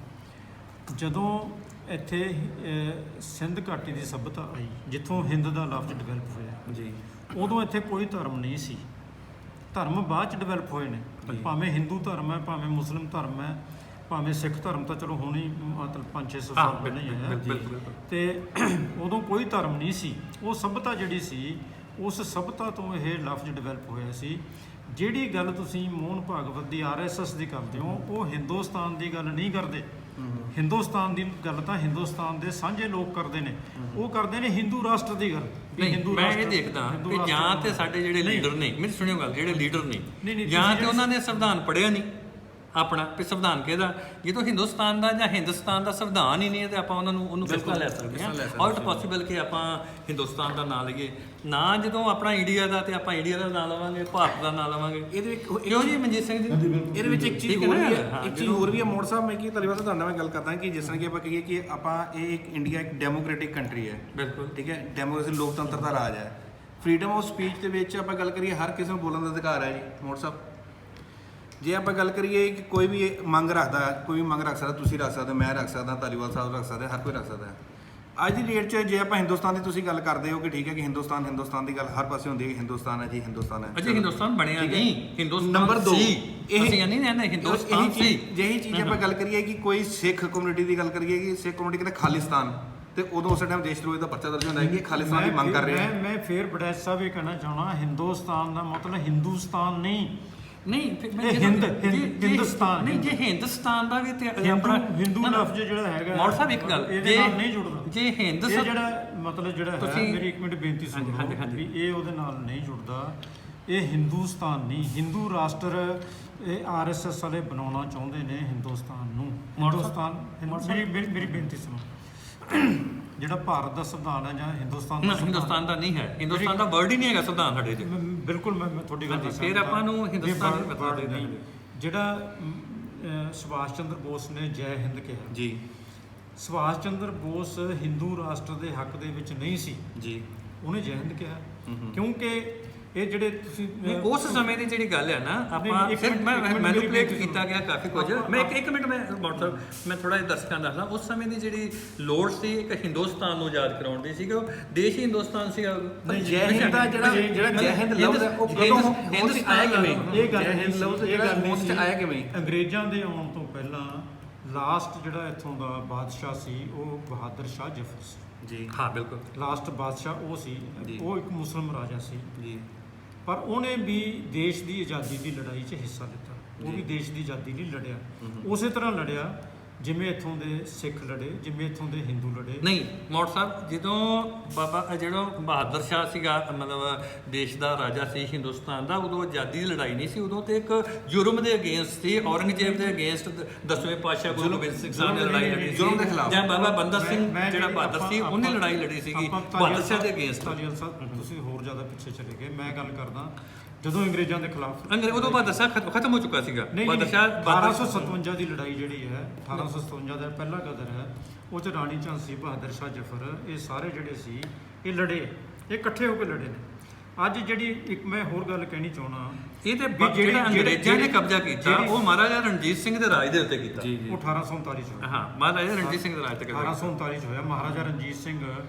ਜਦੋਂ ਇੱਥੇ ਸਿੰਧ ਘਾਟੀ ਦੀ ਸੱਭਿਅਤਾ ਆਈ, ਜਿੱਥੋਂ ਹਿੰਦ ਦਾ ਲਫ਼ਜ਼ ਡਿਵੈਲਪ ਹੋਇਆ ਜੀ, ਉਦੋਂ ਇੱਥੇ ਕੋਈ ਧਰਮ ਨਹੀਂ ਸੀ। ਧਰਮ ਬਾਅਦ ਚ ਡਿਵੈਲਪ ਹੋਏ ਨੇ, ਭਾਵੇਂ ਹਿੰਦੂ ਧਰਮ ਹੈ, ਭਾਵੇਂ ਮੁਸਲਿਮ ਧਰਮ ਹੈ, ਭਾਵੇਂ ਸਿੱਖ ਧਰਮ ਤਾਂ ਚਲੋ ਹੁਣ ਹੀ ਮਤਲਬ 500-600 ਸਾਲ ਪਹਿਲਾਂ ਹੀ ਆਇਆ। ਤੇ ਉਦੋਂ ਕੋਈ ਧਰਮ ਨਹੀਂ ਸੀ। ਉਹ ਸੱਭਿਅਤਾ ਜਿਹੜੀ ਸੀ, ਉਸ ਸੱਭਿਅਤਾ ਤੋਂ ਇਹ ਲਫ਼ਜ਼ ਡਿਵੈਲਪ ਹੋਇਆ ਸੀ। ਜਿਹੜੀ ਗੱਲ ਤੁਸੀਂ ਮੋਹਨ ਭਾਗਵਤ ਦੀ RSS ਦੀ ਕਰਦੇ ਹੋ, ਉਹ ਹਿੰਦੁਸਤਾਨ ਦੀ ਗੱਲ ਨਹੀਂ ਕਰਦੇ। ਹਿੰਦੁਸਤਾਨ ਦੀ ਗੱਲ ਤਾਂ ਹਿੰਦੁਸਤਾਨ ਦੇ ਸਾਂਝੇ ਲੋਕ ਕਰਦੇ ਨੇ, ਉਹ ਕਰਦੇ ਨੇ ਹਿੰਦੂ ਰਾਸ਼ਟਰ ਦੀ ਗੱਲ। ਮੈਂ ਇਹ ਦੇਖਦਾ ਕਿ ਜਾਂ ਤੇ ਸਾਡੇ ਜਿਹੜੇ ਲੀਡਰ ਨੇ, ਮੇਰੀ ਸੁਣਿਓ ਗੱਲ, ਜਿਹੜੇ ਲੀਡਰ ਨੇ ਜਾਂ ਤੇ ਉਹਨਾਂ ਨੇ ਸੰਵਿਧਾਨ ਪੜ੍ਹਿਆ ਨਹੀਂ ਆਪਣਾ, ਵੀ ਸੰਵਿਧਾਨ ਕਿਹਦਾ, ਜਦੋਂ ਹਿੰਦੁਸਤਾਨ ਦਾ ਜਾਂ ਹਿੰਦੁਸਤਾਨ ਦਾ ਸੰਵਿਧਾਨ ਹੀ ਨਹੀਂ ਹੈ ਤੇ ਆਪਾਂ ਉਹਨੂੰ ਕਿਸ ਤਰ੍ਹਾਂ ਲੈ ਸਕਦੇ ਹਾਂ। ਔਰ ਇਟ ਪੋਸੀਬਲ ਕਿ ਆਪਾਂ ਹਿੰਦੁਸਤਾਨ ਦਾ ਨਾਂ ਲਈਏ ਨਾ, ਜਦੋਂ ਆਪਣਾ ਇੰਡੀਆ ਦਾ ਤੇ ਆਪਾਂ ਇੰਡੀਆ ਦਾ ਨਾਂ ਲਵਾਂਗੇ, ਭਾਰਤ ਦਾ ਨਾਂ ਲਵਾਂਗੇ। ਇਹਦੇ ਵਿੱਚ ਕਿਉਂ ਜੀ ਮਨਜੀਤ ਸਿੰਘ ਜੀ, ਇਹਦੇ ਵਿੱਚ ਇੱਕ ਚੀਜ਼ ਹੋਰ ਵੀ ਹੈ ਮੋੜ ਸਾਹਿਬ। ਮੈਂ ਕੀ ਧਾਲੀਵਾਲ ਸਾਹਿਬ ਤੁਹਾਡੇ ਨਾਲ ਗੱਲ ਕਰਦਾ ਕਿ ਜਿਸ ਤਰ੍ਹਾਂ ਕਿ ਆਪਾਂ ਕਹੀਏ ਕਿ ਆਪਾਂ ਇਹ ਇੱਕ ਇੰਡੀਆ ਇੱਕ ਡੈਮੋਕ੍ਰੈਟਿਕ ਕੰਟਰੀ ਹੈ, ਬਿਲਕੁਲ ਠੀਕ ਹੈ, ਡੈਮੋਕ੍ਰੇਸੀ ਲੋਕਤੰਤਰ ਦਾ ਰਾਜ ਹੈ। ਫਰੀडम ਆਫ ਸਪੀਚ ਦੇ ਵਿੱਚ ਆਪਾਂ ਗੱਲ ਕਰੀਏ ਹਰ ਕਿਸੇ ਨੂੰ ਬੋਲਣ ਦਾ ਅਧਿਕਾਰ ਹੈ ਜੀ ਮੋੜ ਸਾਹਿਬ। ਜੇ ਆਪਾਂ ਗੱਲ ਕਰੀਏ ਕਿ ਕੋਈ ਵੀ ਮੰਗ ਰੱਖਦਾ, ਕੋਈ ਵੀ ਮੰਗ ਰੱਖ ਸਕਦਾ, ਤੁਸੀਂ ਰੱਖ ਸਕਦੇ, ਮੈਂ ਰੱਖ ਸਕਦਾ, ਧਾਲੀਵਾਲ ਸਾਹਿਬ ਰੱਖ ਸਕਦੇ, ਹਰ ਕੋਈ ਰੱਖ ਸਕਦਾ ਹੈ। ਅੱਜ ਦੀ ਡੇਟ 'ਚ ਜੇ ਆਪਾਂ ਹਿੰਦੁਸਤਾਨ ਦੀ ਤੁਸੀਂ ਗੱਲ ਕਰਦੇ ਹੋ ਕਿ ਠੀਕ ਹੈ ਕਿ ਹਿੰਦੁਸਤਾਨ ਦੀ ਗੱਲ ਹਰ ਪਾਸੇ ਹੁੰਦੀ ਹੈ ਕਿ ਹਿੰਦੁਸਤਾਨ ਹੈ ਜੀ, ਹਿੰਦੁਸਤਾਨ ਹੈ। ਅਜੇ ਹਿੰਦੁਸਤਾਨ ਬਣਿਆ ਨਹੀਂ, ਹਿੰਦੁਸਤਾਨ ਨੰਬਰ 2 ਇਹ ਨਹੀਂ ਹਿੰਦੁਸਤਾਨ ਸੀ। ਜਿਹੀ ਚੀਜ਼ ਆਪਾਂ ਗੱਲ ਕਰੀਏ ਕਿ ਕੋਈ ਸਿੱਖ ਕਮਿਊਨਿਟੀ ਦੀ ਗੱਲ ਕਰੀਏ ਕਿ ਸਿੱਖ ਕਮਿਊਨਿਟੀ ਕਹਿੰਦੇ ਖਾਲਿਸਤਾਨ, ਤੇ ਉਦੋਂ ਉਸ ਟਾਈਮ ਦੇਸ਼ ਦਰੋਹੀ ਦਾ ਪਰਚਾ ਦਰਜ ਹੁੰਦਾ ਹੈ ਕਿ ਖਾਲਿਸਤਾਨ ਦੀ ਮੰਗ ਕਰ ਰਹੇ ਆ। ਮੈਂ ਫੇਰ ਬੜੈਚ ਸਾਹਿਬ ਇਹ ਕਹਿਣਾ ਚਾਹਣਾ, ਹਿੰਦੁਸਤਾਨ ਦਾ ਮਤਲਬ ਹਿੰਦੁਸਤਾਨ ਨਹੀਂ, ਹਿੰਦੁਸਤਾਨ ਨਹੀਂ। ਜੇ ਹਿੰਦੁਸਤਾਨ ਦਾ ਵੀ ਤੇ ਆਪਣਾ ਹਿੰਦੂ ਲਫ਼ਜ਼ ਜਿਹੜਾ ਹੈਗਾ ਮੌੜ ਸਾਹਿਬ ਇੱਕ ਗੱਲ ਇਹਦੇ ਨਾਲ ਨਹੀਂ ਜੁੜਦਾ। ਜੇ ਹਿੰਦੁਸਤਾਨ ਜਿਹੜਾ ਮਤਲਬ ਜਿਹੜਾ ਹੈ, ਮੇਰੀ ਇੱਕ ਮਿੰਟ ਬੇਨਤੀ ਸੁਣੋ ਵੀ ਇਹ ਉਹਦੇ ਨਾਲ ਨਹੀਂ ਜੁੜਦਾ। ਇਹ ਹਿੰਦੁਸਤਾਨ ਨਹੀਂ, ਹਿੰਦੂ ਰਾਸ਼ਟਰ ਇਹ RSS ਵਾਲੇ ਬਣਾਉਣਾ ਚਾਹੁੰਦੇ ਨੇ ਹਿੰਦੁਸਤਾਨ ਨੂੰ। ਮੇਰੀ ਬੇਨਤੀ ਸੁਣੋ, ਜਿਹੜਾ ਭਾਰਤ ਦਾ ਸੰਵਿਧਾਨ ਹੈ ਜਾਂ ਹਿੰਦੁਸਤਾਨ ਦਾ ਨਹੀਂ ਹੈ, ਹਿੰਦੁਸਤਾਨ ਦਾ ਵਰਡ ਹੀ ਨਹੀਂ ਹੈਗਾ ਸੰਵਿਧਾਨ ਸਾਡੇ 'ਚ। ਬਿਲਕੁਲ ਮੈਂ ਤੁਹਾਡੀ ਗੱਲ ਫਿਰ ਆਪਾਂ ਨੂੰ ਹਿੰਦੁਸਤਾਨ ਬਤਾ ਦੇ। ਜਿਹੜਾ ਸੁਭਾਸ਼ ਚੰਦਰ ਬੋਸ ਨੇ ਜੈ ਹਿੰਦ ਕਿਹਾ ਜੀ, ਸੁਭਾਸ਼ ਚੰਦਰ ਬੋਸ ਹਿੰਦੂ ਰਾਸ਼ਟਰ ਦੇ ਹੱਕ ਦੇ ਵਿੱਚ ਨਹੀਂ ਸੀ ਜੀ, ਉਹਨੇ ਜੈ ਹਿੰਦ ਕਿਹਾ ਕਿਉਂਕਿ ਇਹ ਜਿਹੜੇ ਤੁਸੀਂ ਉਸ ਸਮੇਂ ਦੀ ਜਿਹੜੀ ਗੱਲ ਹੈ ਨਾ, ਆਪਾਂ ਸਿਰਫ ਮੈਨੂਪਲੇਟ ਕੀਤਾ ਗਿਆ ਕਾਫੀ ਕੁਝ। ਮੈਂ ਇੱਕ ਮਿੰਟ ਮੈਂ ਥੋੜਾ ਜਿਹਾ ਦਰਸ਼ਕਾਂ ਨੂੰ ਦੱਸਦਾ, ਉਸ ਸਮੇਂ ਦੀ ਜਿਹੜੀ ਲੋੜ ਸੀ ਇੱਕ ਹਿੰਦੁਸਤਾਨ ਨੂੰ ਆਜ਼ਾਦ ਕਰਾਉਣ ਦੀ ਸੀ ਕਿ ਉਹ ਦੇਸ਼ ਹੀ ਹਿੰਦੁਸਤਾਨ ਸੀ। ਜੈ ਹਿੰਦ ਦਾ ਜਿਹੜਾ ਜੈ ਹਿੰਦ ਲਫ਼ਜ਼ ਉਹ ਕਦੋਂ ਹੋਂਦ 'ਚ ਆਇਆ ਕਿਵੇਂ? ਇਹ ਗੱਲ ਜੈ ਹਿੰਦ ਲਫ਼ਜ਼ ਜਿਹੜਾ ਹੋਂਦ 'ਚ ਆਇਆ ਕਿਵੇਂ? ਅੰਗਰੇਜ਼ਾਂ ਦੇ ਆਉਣ ਤੋਂ ਪਹਿਲਾਂ ਲਾਸਟ ਜਿਹੜਾ ਇੱਥੋਂ ਦਾ ਬਾਦਸ਼ਾਹ ਸੀ ਉਹ ਬਹਾਦਰ ਸ਼ਾਹ ਜ਼ਫਰ ਸੀ ਜੀ। ਹਾਂ ਬਿਲਕੁਲ, ਲਾਸਟ ਬਾਦਸ਼ਾਹ ਉਹ ਸੀ। ਉਹ ਇੱਕ ਮੁਸਲਿਮ ਰਾਜਾ ਸੀ ਜੀ, ਪਰ ਉਹਨੇ ਵੀ ਦੇਸ਼ ਦੀ ਆਜ਼ਾਦੀ ਦੀ ਲੜਾਈ 'ਚ ਹਿੱਸਾ ਲਿੱਤਾ। ਉਹ ਵੀ ਦੇਸ਼ ਦੀ ਆਜ਼ਾਦੀ ਲਈ ਲੜਿਆ, ਉਸੇ ਤਰ੍ਹਾਂ ਲੜਿਆ ਜਿਵੇਂ ਇੱਥੋਂ ਦੇ ਸਿੱਖ ਲੜੇ, ਜਿਵੇਂ ਇੱਥੋਂ ਦੇ ਹਿੰਦੂ ਲੜੇ। ਨਹੀਂ ਮੌੜ ਸਾਹਿਬ, ਜਦੋਂ ਜਿਹੜਾ ਬਹਾਦਰ ਸ਼ਾਹ ਸੀਗਾ ਮਤਲਬ ਦੇਸ਼ ਦਾ ਰਾਜਾ ਸੀ ਹਿੰਦੁਸਤਾਨ ਦਾ, ਉਦੋਂ ਆਜ਼ਾਦੀ ਦੀ ਲੜਾਈ ਨਹੀਂ ਸੀ, ਉਦੋਂ ਤੇ ਇੱਕ ਜੁਰਮ ਦੇ ਅਗੇਂਸਟ ਸੀ, ਔਰੰਗਜ਼ੇਬ ਦੇ ਅਗੇਂਸਟ 10ਵੇਂ ਪਾਤਸ਼ਾਹ ਗੁਰੂ ਗੋਬਿੰਦ ਸਿੰਘ ਸਾਹਿਬ ਨੇ ਲੜਾਈ ਲੜੀ ਸੀ, ਜ਼ੁਲਮ ਦੇ ਖਿਲਾਫ। ਜਾਂ ਬਾਬਾ ਬੰਦਾ ਸਿੰਘ ਜਿਹੜਾ ਬਹਾਦਰ ਸੀ ਉਹਨੇ ਲੜਾਈ ਲੜੀ ਸੀਗੀ ਬਹਾਦਰ ਸ਼ਾਹ ਦੇ ਅਗੇਂਸਟ। ਧਾਲੀਵਾਲ ਸਾਹਿਬ ਤੁਸੀਂ ਹੋਰ ਜ਼ਿਆਦਾ ਪਿੱਛੇ ਚਲੇ ਗਏ। ਮੈਂ ਗੱਲ ਕਰਦਾ ਜਦੋਂ ਅੰਗਰੇਜ਼ਾਂ ਦੇ ਖਿਲਾਫ ਉਦੋਂ ਬਹਾਦਰ ਸ਼ਾਹ ਖਤਮ ਹੋ ਚੁੱਕਾ ਸੀਗਾ। ਬਹਾਦਰ ਸ਼ਾਹ 1857 ਦੀ ਲੜਾਈ ਜਿਹੜੀ ਹੈ, 1857 ਦਾ ਪਹਿਲਾ ਗਦਰ ਹੈ, ਉਹ 'ਚ ਰਾਣੀ ਝਾਂਸੀ, ਬਹਾਦਰ ਸ਼ਾਹ ਜ਼ਫਰ, ਇਹ ਸਾਰੇ ਜਿਹੜੇ ਸੀ ਇਹ ਲੜੇ, ਇਹ ਇਕੱਠੇ ਹੋ ਕੇ ਲੜੇ ਨੇ। ਅੱਜ ਜਿਹੜੀ ਇੱਕ ਮੈਂ ਹੋਰ ਗੱਲ ਕਹਿਣੀ ਚਾਹੁੰਦਾ ਇਹ ਤੇ ਵੀ ਜਿਹੜਾ ਅੰਗਰੇਜ਼ਾਂ ਨੇ ਕਬਜ਼ਾ ਕੀਤਾ ਜਿਹੜੀ- ਉਹ ਮਹਾਰਾਜਾ ਰਣਜੀਤ ਸਿੰਘ ਦੇ ਰਾਜ ਦੇ ਉੱਤੇ ਕੀਤਾ। ਜੀ ਜੀ ਉਹ 1839 ਚ ਹੋਇਆ। ਹਾਂ, ਮਹਾਰਾਜਾ ਰਣਜੀਤ ਸਿੰਘ ਦੇ ਰਾਜ ਤੇ ਕਬਜ਼ਾ ਕੀਤਾ। 1839 ਚ ਹੋਇਆ। ਮਹਾਰਾਜਾ ਰਣਜੀਤ ਸਿੰਘ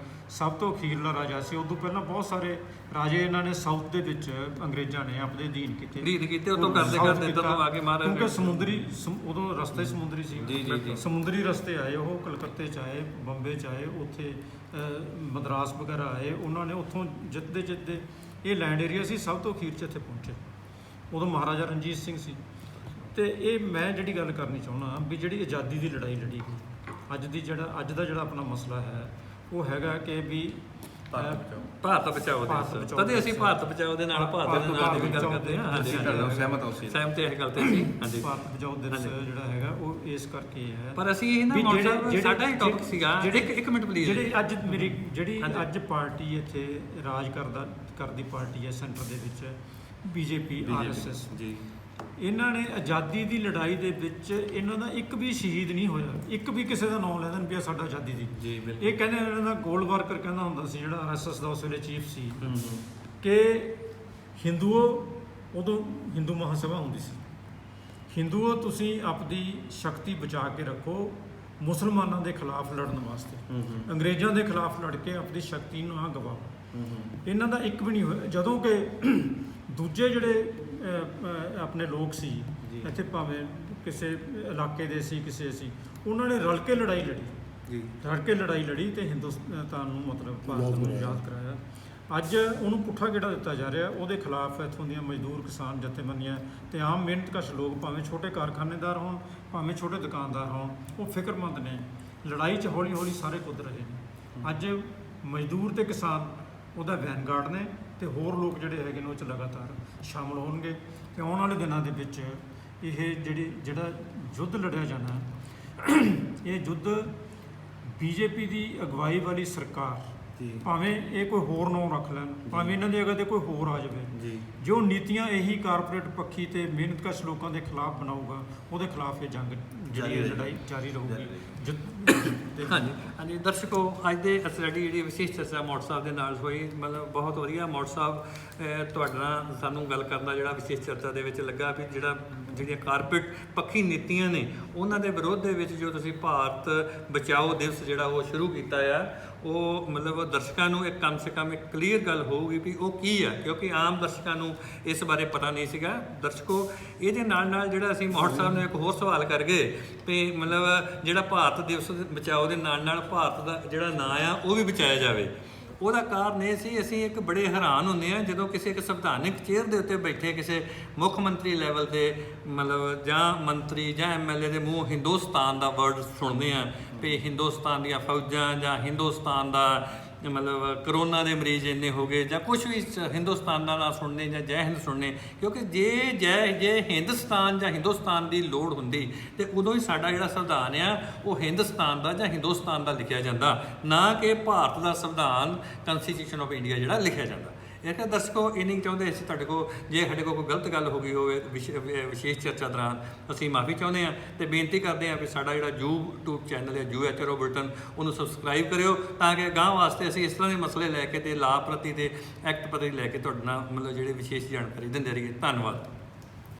ਸਭ ਤੋਂ ਅਖੀਰਲਾ ਰਾਜਾ ਸੀ। ਉਦੋਂ ਪਹਿਲਾਂ ਬਹੁਤ ਸਾਰੇ ਰਾਜੇ ਇਹਨਾਂ ਨੇ ਸਾਊਥ ਦੇ ਵਿੱਚ ਅੰਗਰੇਜ਼ਾਂ ਨੇ ਆਪਣੇ ਅਧੀਨ ਕੀਤੇ। ਅਧੀਨ ਕੀਤੇ, ਉਦੋਂ ਕਰਦੇ ਸਾਊਥ ਕਰਦੇ ਇੱਧਰ ਕੀਤਾ, ਤੋਂ ਆ ਕੇ ਮਹਾਰਾਜਾ ਕਿਉਂਕਿ ਉਦੋਂ ਰਸਤੇ ਸਮੁੰਦਰੀ ਸੀ। ਜੀ, ਜੀ, ਜੀ। ਸਮੁੰਦਰੀ ਰਸਤੇ ਆਏ, ਉਹ ਕਲਕੱਤੇ ਚ ਆਏ, ਬੰਬੇ ਚ ਆਏ, ਉੱਥੇ ਮਦਰਾਸ ਵਗੈਰਾ ਆਏ। ਉਹਨਾਂ ਨੇ ਉੱਥੋਂ ਜਿੱਤਦੇ ਇਹ ਲੈਂਡ ਏਰੀਆ ਸੀ, ਸਭ ਤੋਂ ਅਖੀਰ 'ਚ ਇੱਥੇ ਪਹੁੰਚੇ। ਉਦੋਂ ਮਹਾਰਾਜਾ ਰਣਜੀਤ ਸਿੰਘ ਸੀ। ਤੇ ਇਹ ਮੈਂ ਜਿਹੜੀ ਗੱਲ ਕਰਨੀ ਚਾਹੁੰਦਾ ਵੀ ਜਿਹੜੀ ਆਜ਼ਾਦੀ ਦੀ ਲੜਾਈ ਲੜੀ ਗਈ, ਅੱਜ ਦਾ ਜਿਹੜਾ ਆਪਣਾ ਮਸਲਾ ਹੈ ਉਹ ਹੈਗਾ ਕਿ ਵੀ ਭਾਰਤ ਬਚਾਓ ਦੇ ਤਦੇ ਅਸੀਂ ਭਾਰਤ ਬਚਾਓ ਦੇ ਨਾਲ ਭਾਰਤ ਦੇ ਨਾਲ ਦੀ ਵੀ ਗੱਲ ਕਰਦੇ ਹਾਂ। ਹਾਂਜੀ, ਸਹਿਮਤ ਹੋ ਸੀ। ਸਹਿਮਤ ਇਸ ਗੱਲ ਤੇ ਸੀ। ਹਾਂਜੀ, ਭਾਰਤ ਬਚਾਓ ਦਿਵਸ ਜਿਹੜਾ ਹੈਗਾ ਉਹ ਇਸ ਕਰਕੇ ਹੈ। ਪਰ ਅਸੀਂ ਇਹ ਨਾ ਵੀ ਸਾਡਾ ਹੀ ਟੌਪਿਕ ਸੀਗਾ। ਇੱਕ ਮਿੰਟ ਪਲੀਜ਼। ਜਿਹੜੀ ਅੱਜ ਪਾਰਟੀ ਇੱਥੇ ਰਾਜ ਕਰਦੀ ਪਾਰਟੀ ਹੈ ਸੈਂਟਰ ਦੇ ਵਿੱਚ, ਬੀਜੇਪੀ ਆਰਐਸਐਸ, ਜੀ ਇਹਨਾਂ ਨੇ ਆਜ਼ਾਦੀ ਦੀ ਲੜਾਈ ਦੇ ਵਿੱਚ ਇਹਨਾਂ ਦਾ ਇੱਕ ਵੀ ਸ਼ਹੀਦ ਨਹੀਂ ਹੋਇਆ, ਇੱਕ ਵੀ ਕਿਸੇ ਦਾ ਨਾਮ ਲੈ ਦੇਣ ਵੀ ਸਾਡਾ ਆਜ਼ਾਦੀ ਦੀ। ਜੀ ਬਿਲਕੁਲ। ਇਹ ਕਹਿੰਦੇ ਇਹਨਾਂ ਦਾ ਗੋਲਵਾਰਕਰ ਕਹਿੰਦਾ ਹੁੰਦਾ ਸੀ, ਜਿਹੜਾ ਆਰਐਸਐਸ ਦਾ ਉਸ ਵੇਲੇ ਚੀਫ ਸੀ, ਕਿ ਉਦੋਂ ਹਿੰਦੂ ਮਹਾਸਭਾ ਹੁੰਦੀ ਸੀ, ਹਿੰਦੂਓ ਤੁਸੀਂ ਆਪਣੀ ਸ਼ਕਤੀ ਬਚਾ ਕੇ ਰੱਖੋ ਮੁਸਲਮਾਨਾਂ ਦੇ ਖਿਲਾਫ ਲੜਨ ਵਾਸਤੇ, ਅੰਗਰੇਜ਼ਾਂ ਦੇ ਖਿਲਾਫ ਲੜ ਕੇ ਆਪਣੀ ਸ਼ਕਤੀ ਨੂੰ ਨਾ ਗਵਾਓ। ਇਹਨਾਂ ਦਾ ਇੱਕ ਵੀ ਨਹੀਂ ਹੋਇਆ। ਜਦੋਂ ਕਿ ਦੂਜੇ ਜਿਹੜੇ ਆਪਣੇ ਲੋਕ ਸੀ ਇੱਥੇ, ਭਾਵੇਂ ਕਿਸੇ ਇਲਾਕੇ ਦੇ ਸੀ, ਕਿਸੇ ਸੀ, ਉਹਨਾਂ ਨੇ ਰਲ ਕੇ ਲੜਾਈ ਲੜੀ ਜੀ, ਰਲ ਕੇ ਲੜਾਈ ਲੜੀ ਤੇ ਹਿੰਦੁਸਤਾਨ ਨੂੰ ਮਤਲਬ ਭਾਰਤ ਨੂੰ ਆਜ਼ਾਦ ਕਰਾਇਆ। ਅੱਜ ਉਹਨੂੰ ਪੁੱਠਾ ਗੇੜਾ ਦਿੱਤਾ ਜਾ ਰਿਹਾ। ਉਹਦੇ ਖਿਲਾਫ ਇੱਥੋਂ ਦੀਆਂ ਮਜ਼ਦੂਰ ਕਿਸਾਨ ਜਥੇਬੰਦੀਆਂ ਤੇ ਆਮ ਮਿਹਨਤਕਸ਼ ਲੋਕ, ਭਾਵੇਂ ਛੋਟੇ ਕਾਰਖਾਨੇਦਾਰ ਹੋਣ, ਭਾਵੇਂ ਛੋਟੇ ਦੁਕਾਨਦਾਰ ਹੋਣ, ਉਹ ਫਿਕਰਮੰਦ ਨੇ। ਲੜਾਈ 'ਚ ਹੌਲੀ ਹੌਲੀ ਸਾਰੇ ਕੁੱਦ ਰਹੇ ਨੇ। ਅੱਜ ਮਜ਼ਦੂਰ ਤੇ ਕਿਸਾਨ ਉਹਦਾ ਵੈਨਗਾਰਡ ਨੇ ਤੇ ਹੋਰ ਲੋਕ ਜਿਹੜੇ ਹੈਗੇ ਨੇ ਉਹ 'ਚ ਲਗਾਤਾਰ ਸ਼ਾਮਲ ਹੋਣਗੇ। ਤੇ ਆਉਣ ਵਾਲੇ ਦਿਨਾਂ ਦੇ ਵਿੱਚ ਇਹ ਜਿਹੜਾ ਯੁੱਧ ਲੜਿਆ ਜਾਣਾ, ਇਹ ਯੁੱਧ ਬੀਜੇਪੀ ਦੀ ਅਗਵਾਈ ਵਾਲੀ ਸਰਕਾਰ, ਭਾਵੇਂ ਇਹ ਕੋਈ ਹੋਰ ਨਾਮ ਰੱਖ ਲੈਣ, ਭਾਵੇਂ ਇਹਨਾਂ ਦੀ ਜਗ੍ਹਾ ਤੇ ਕੋਈ ਹੋਰ ਆ ਜਾਵੇ, ਜੋ ਨੀਤੀਆਂ ਇਹੀ ਕਾਰਪੋਰੇਟ ਪੱਖੀ ਤੇ ਮਿਹਨਤਕਸ਼ ਲੋਕਾਂ ਦੇ ਖਿਲਾਫ ਬਣਾਊਗਾ, ਉਹਦੇ ਖਿਲਾਫ ਇਹ ਜੰਗ ਜਿਹੜੀ ਲੜਾਈ ਜਾਰੀ ਰਹੂਗੀ। ਹਾਂਜੀ ਦਰਸ਼ਕੋ, ਅੱਜ ਦੇ ਸਾਡੀ ਜਿਹੜੀ ਵਿਸ਼ੇਸ਼ ਚਰਚਾ ਮੌੜ ਸਾਹਿਬ ਦੇ ਨਾਲ ਹੋਈ, ਮਤਲਬ ਬਹੁਤ ਵਧੀਆ। ਮੌੜ ਸਾਹਿਬ ਤੁਹਾਡੇ ਨਾਲ ਸਾਨੂੰ ਗੱਲ ਕਰਨ ਦਾ ਜਿਹੜਾ ਵਿਸ਼ੇਸ਼ ਚਰਚਾ ਦੇ ਵਿੱਚ ਲੱਗਾ ਵੀ ਜਿਹੜੀਆਂ ਕਾਰਪੋਰੇਟ ਪੱਖੀ ਨੀਤੀਆਂ ਨੇ ਉਹਨਾਂ ਦੇ ਵਿਰੋਧ ਦੇ ਵਿੱਚ ਜੋ ਤੁਸੀਂ ਭਾਰਤ ਬਚਾਓ ਦਿਵਸ ਜਿਹੜਾ ਉਹ ਸ਼ੁਰੂ ਕੀਤਾ ਆ, ਉਹ ਮਤਲਬ ਦਰਸ਼ਕਾਂ ਨੂੰ ਇੱਕ ਕਮ ਸੇ ਕਮ ਇੱਕ ਕਲੀਅਰ ਗੱਲ ਹੋਊਗੀ ਵੀ ਉਹ ਕੀ ਆ, ਕਿਉਂਕਿ ਆਮ ਦਰਸ਼ਕਾਂ ਨੂੰ ਇਸ ਬਾਰੇ ਪਤਾ ਨਹੀਂ ਸੀਗਾ। ਦਰਸ਼ਕੋ, ਇਹਦੇ ਨਾਲ ਜਿਹੜਾ ਅਸੀਂ ਮੌੜ ਸਾਹਿਬ ਨੂੰ ਇੱਕ ਹੋਰ ਸਵਾਲ ਕਰ ਗਏ ਵੀ ਮਤਲਬ ਜਿਹੜਾ ਭਾਰਤ ਦਿਵਸ ਬਚਾਓ ਦੇ ਨਾਲ ਭਾਰਤ ਦਾ ਜਿਹੜਾ ਨਾਂ ਆ ਉਹ ਵੀ ਬਚਾਇਆ ਜਾਵੇ। ਉਹਦਾ ਕਾਰਨ ਇਹ ਸੀ, ਅਸੀਂ ਇੱਕ ਬੜੇ ਹੈਰਾਨ ਹੁੰਦੇ ਹਾਂ ਜਦੋਂ ਕਿਸੇ ਇੱਕ ਸੰਵਿਧਾਨਿਕ ਚੇਅਰ ਦੇ ਉੱਤੇ ਬੈਠੇ ਕਿਸੇ ਮੁੱਖ ਮੰਤਰੀ ਲੈਵਲ ਤੇ ਮਤਲਬ ਜਾਂ ਮੰਤਰੀ ਜਾਂ ਐਮਐਲਏ ਦੇ ਮੂੰਹ ਹਿੰਦੁਸਤਾਨ ਦਾ ਵਰਡ ਸੁਣਦੇ ਹਾਂ ਵੀ ਹਿੰਦੁਸਤਾਨ ਦੀਆਂ ਫੌਜਾਂ ਜਾਂ ਹਿੰਦੁਸਤਾਨ ਦਾ ਮਤਲਬ ਕਰੋਨਾ ਦੇ ਮਰੀਜ਼ ਇੰਨੇ ਹੋ ਗਏ ਜਾਂ ਕੁਛ ਵੀ ਹਿੰਦੁਸਤਾਨ ਦਾ ਨਾਂ ਸੁਣਨੇ ਜਾਂ ਜੈ ਹਿੰਦ ਸੁਣਨੇ, ਕਿਉਂਕਿ ਜੇ ਹਿੰਦੁਸਤਾਨ ਜਾਂ ਹਿੰਦੁਸਤਾਨ ਦੀ ਲੋੜ ਹੁੰਦੀ ਤੇ ਉਦੋਂ ਹੀ ਸਾਡਾ ਜਿਹੜਾ ਸੰਵਿਧਾਨ ਆ ਉਹ ਹਿੰਦੁਸਤਾਨ ਦਾ ਜਾਂ ਹਿੰਦੁਸਤਾਨ ਦਾ ਲਿਖਿਆ ਜਾਂਦਾ, ਨਾ ਕਿ ਭਾਰਤ ਦਾ ਸੰਵਿਧਾਨ ਕਨਸਟੀਟਿਊਸ਼ਨ ਆਫ ਇੰਡੀਆ ਜਿਹੜਾ ਲਿਖਿਆ ਜਾਂਦਾ। ਇਹ ਕਿ ਦਰਸ਼ਕੋ, ਇਹ ਨਹੀਂ ਚਾਹੁੰਦੇ ਅਸੀਂ ਤੁਹਾਡੇ ਕੋਲ, ਜੇ ਸਾਡੇ ਕੋਲ ਕੋਈ ਗਲਤ ਗੱਲ ਹੋ ਗਈ ਹੋਵੇ ਵਿਸ਼ੇਸ਼ ਚਰਚਾ ਦੌਰਾਨ, ਅਸੀਂ ਮਾਫੀ ਚਾਹੁੰਦੇ ਹਾਂ ਤੇ ਬੇਨਤੀ ਕਰਦੇ ਹਾਂ ਵੀ ਸਾਡਾ ਜਿਹੜਾ YouTube ਚੈਨਲ ਹੈ UHRO ਬੁਲਟਨ, ਉਹਨੂੰ ਸਬਸਕ੍ਰਾਈਬ ਕਰਿਓ ਤਾਂ ਕਿ ਅਗਾਂਹ ਵਾਸਤੇ ਅਸੀਂ ਇਸ ਤਰ੍ਹਾਂ ਦੇ ਮਸਲੇ ਲੈ ਕੇ ਤੇ ਲਾਭ ਪ੍ਰਤੀ ਤੇ ਐਕਟ ਪ੍ਰਤੀ ਲੈ ਕੇ ਤੁਹਾਡੇ ਨਾਲ ਮਤਲਬ ਜਿਹੜੇ ਵਿਸ਼ੇਸ਼ ਜਾਣਕਾਰੀ ਦਿੰਦੇ ਰਹੀਏ। ਧੰਨਵਾਦ।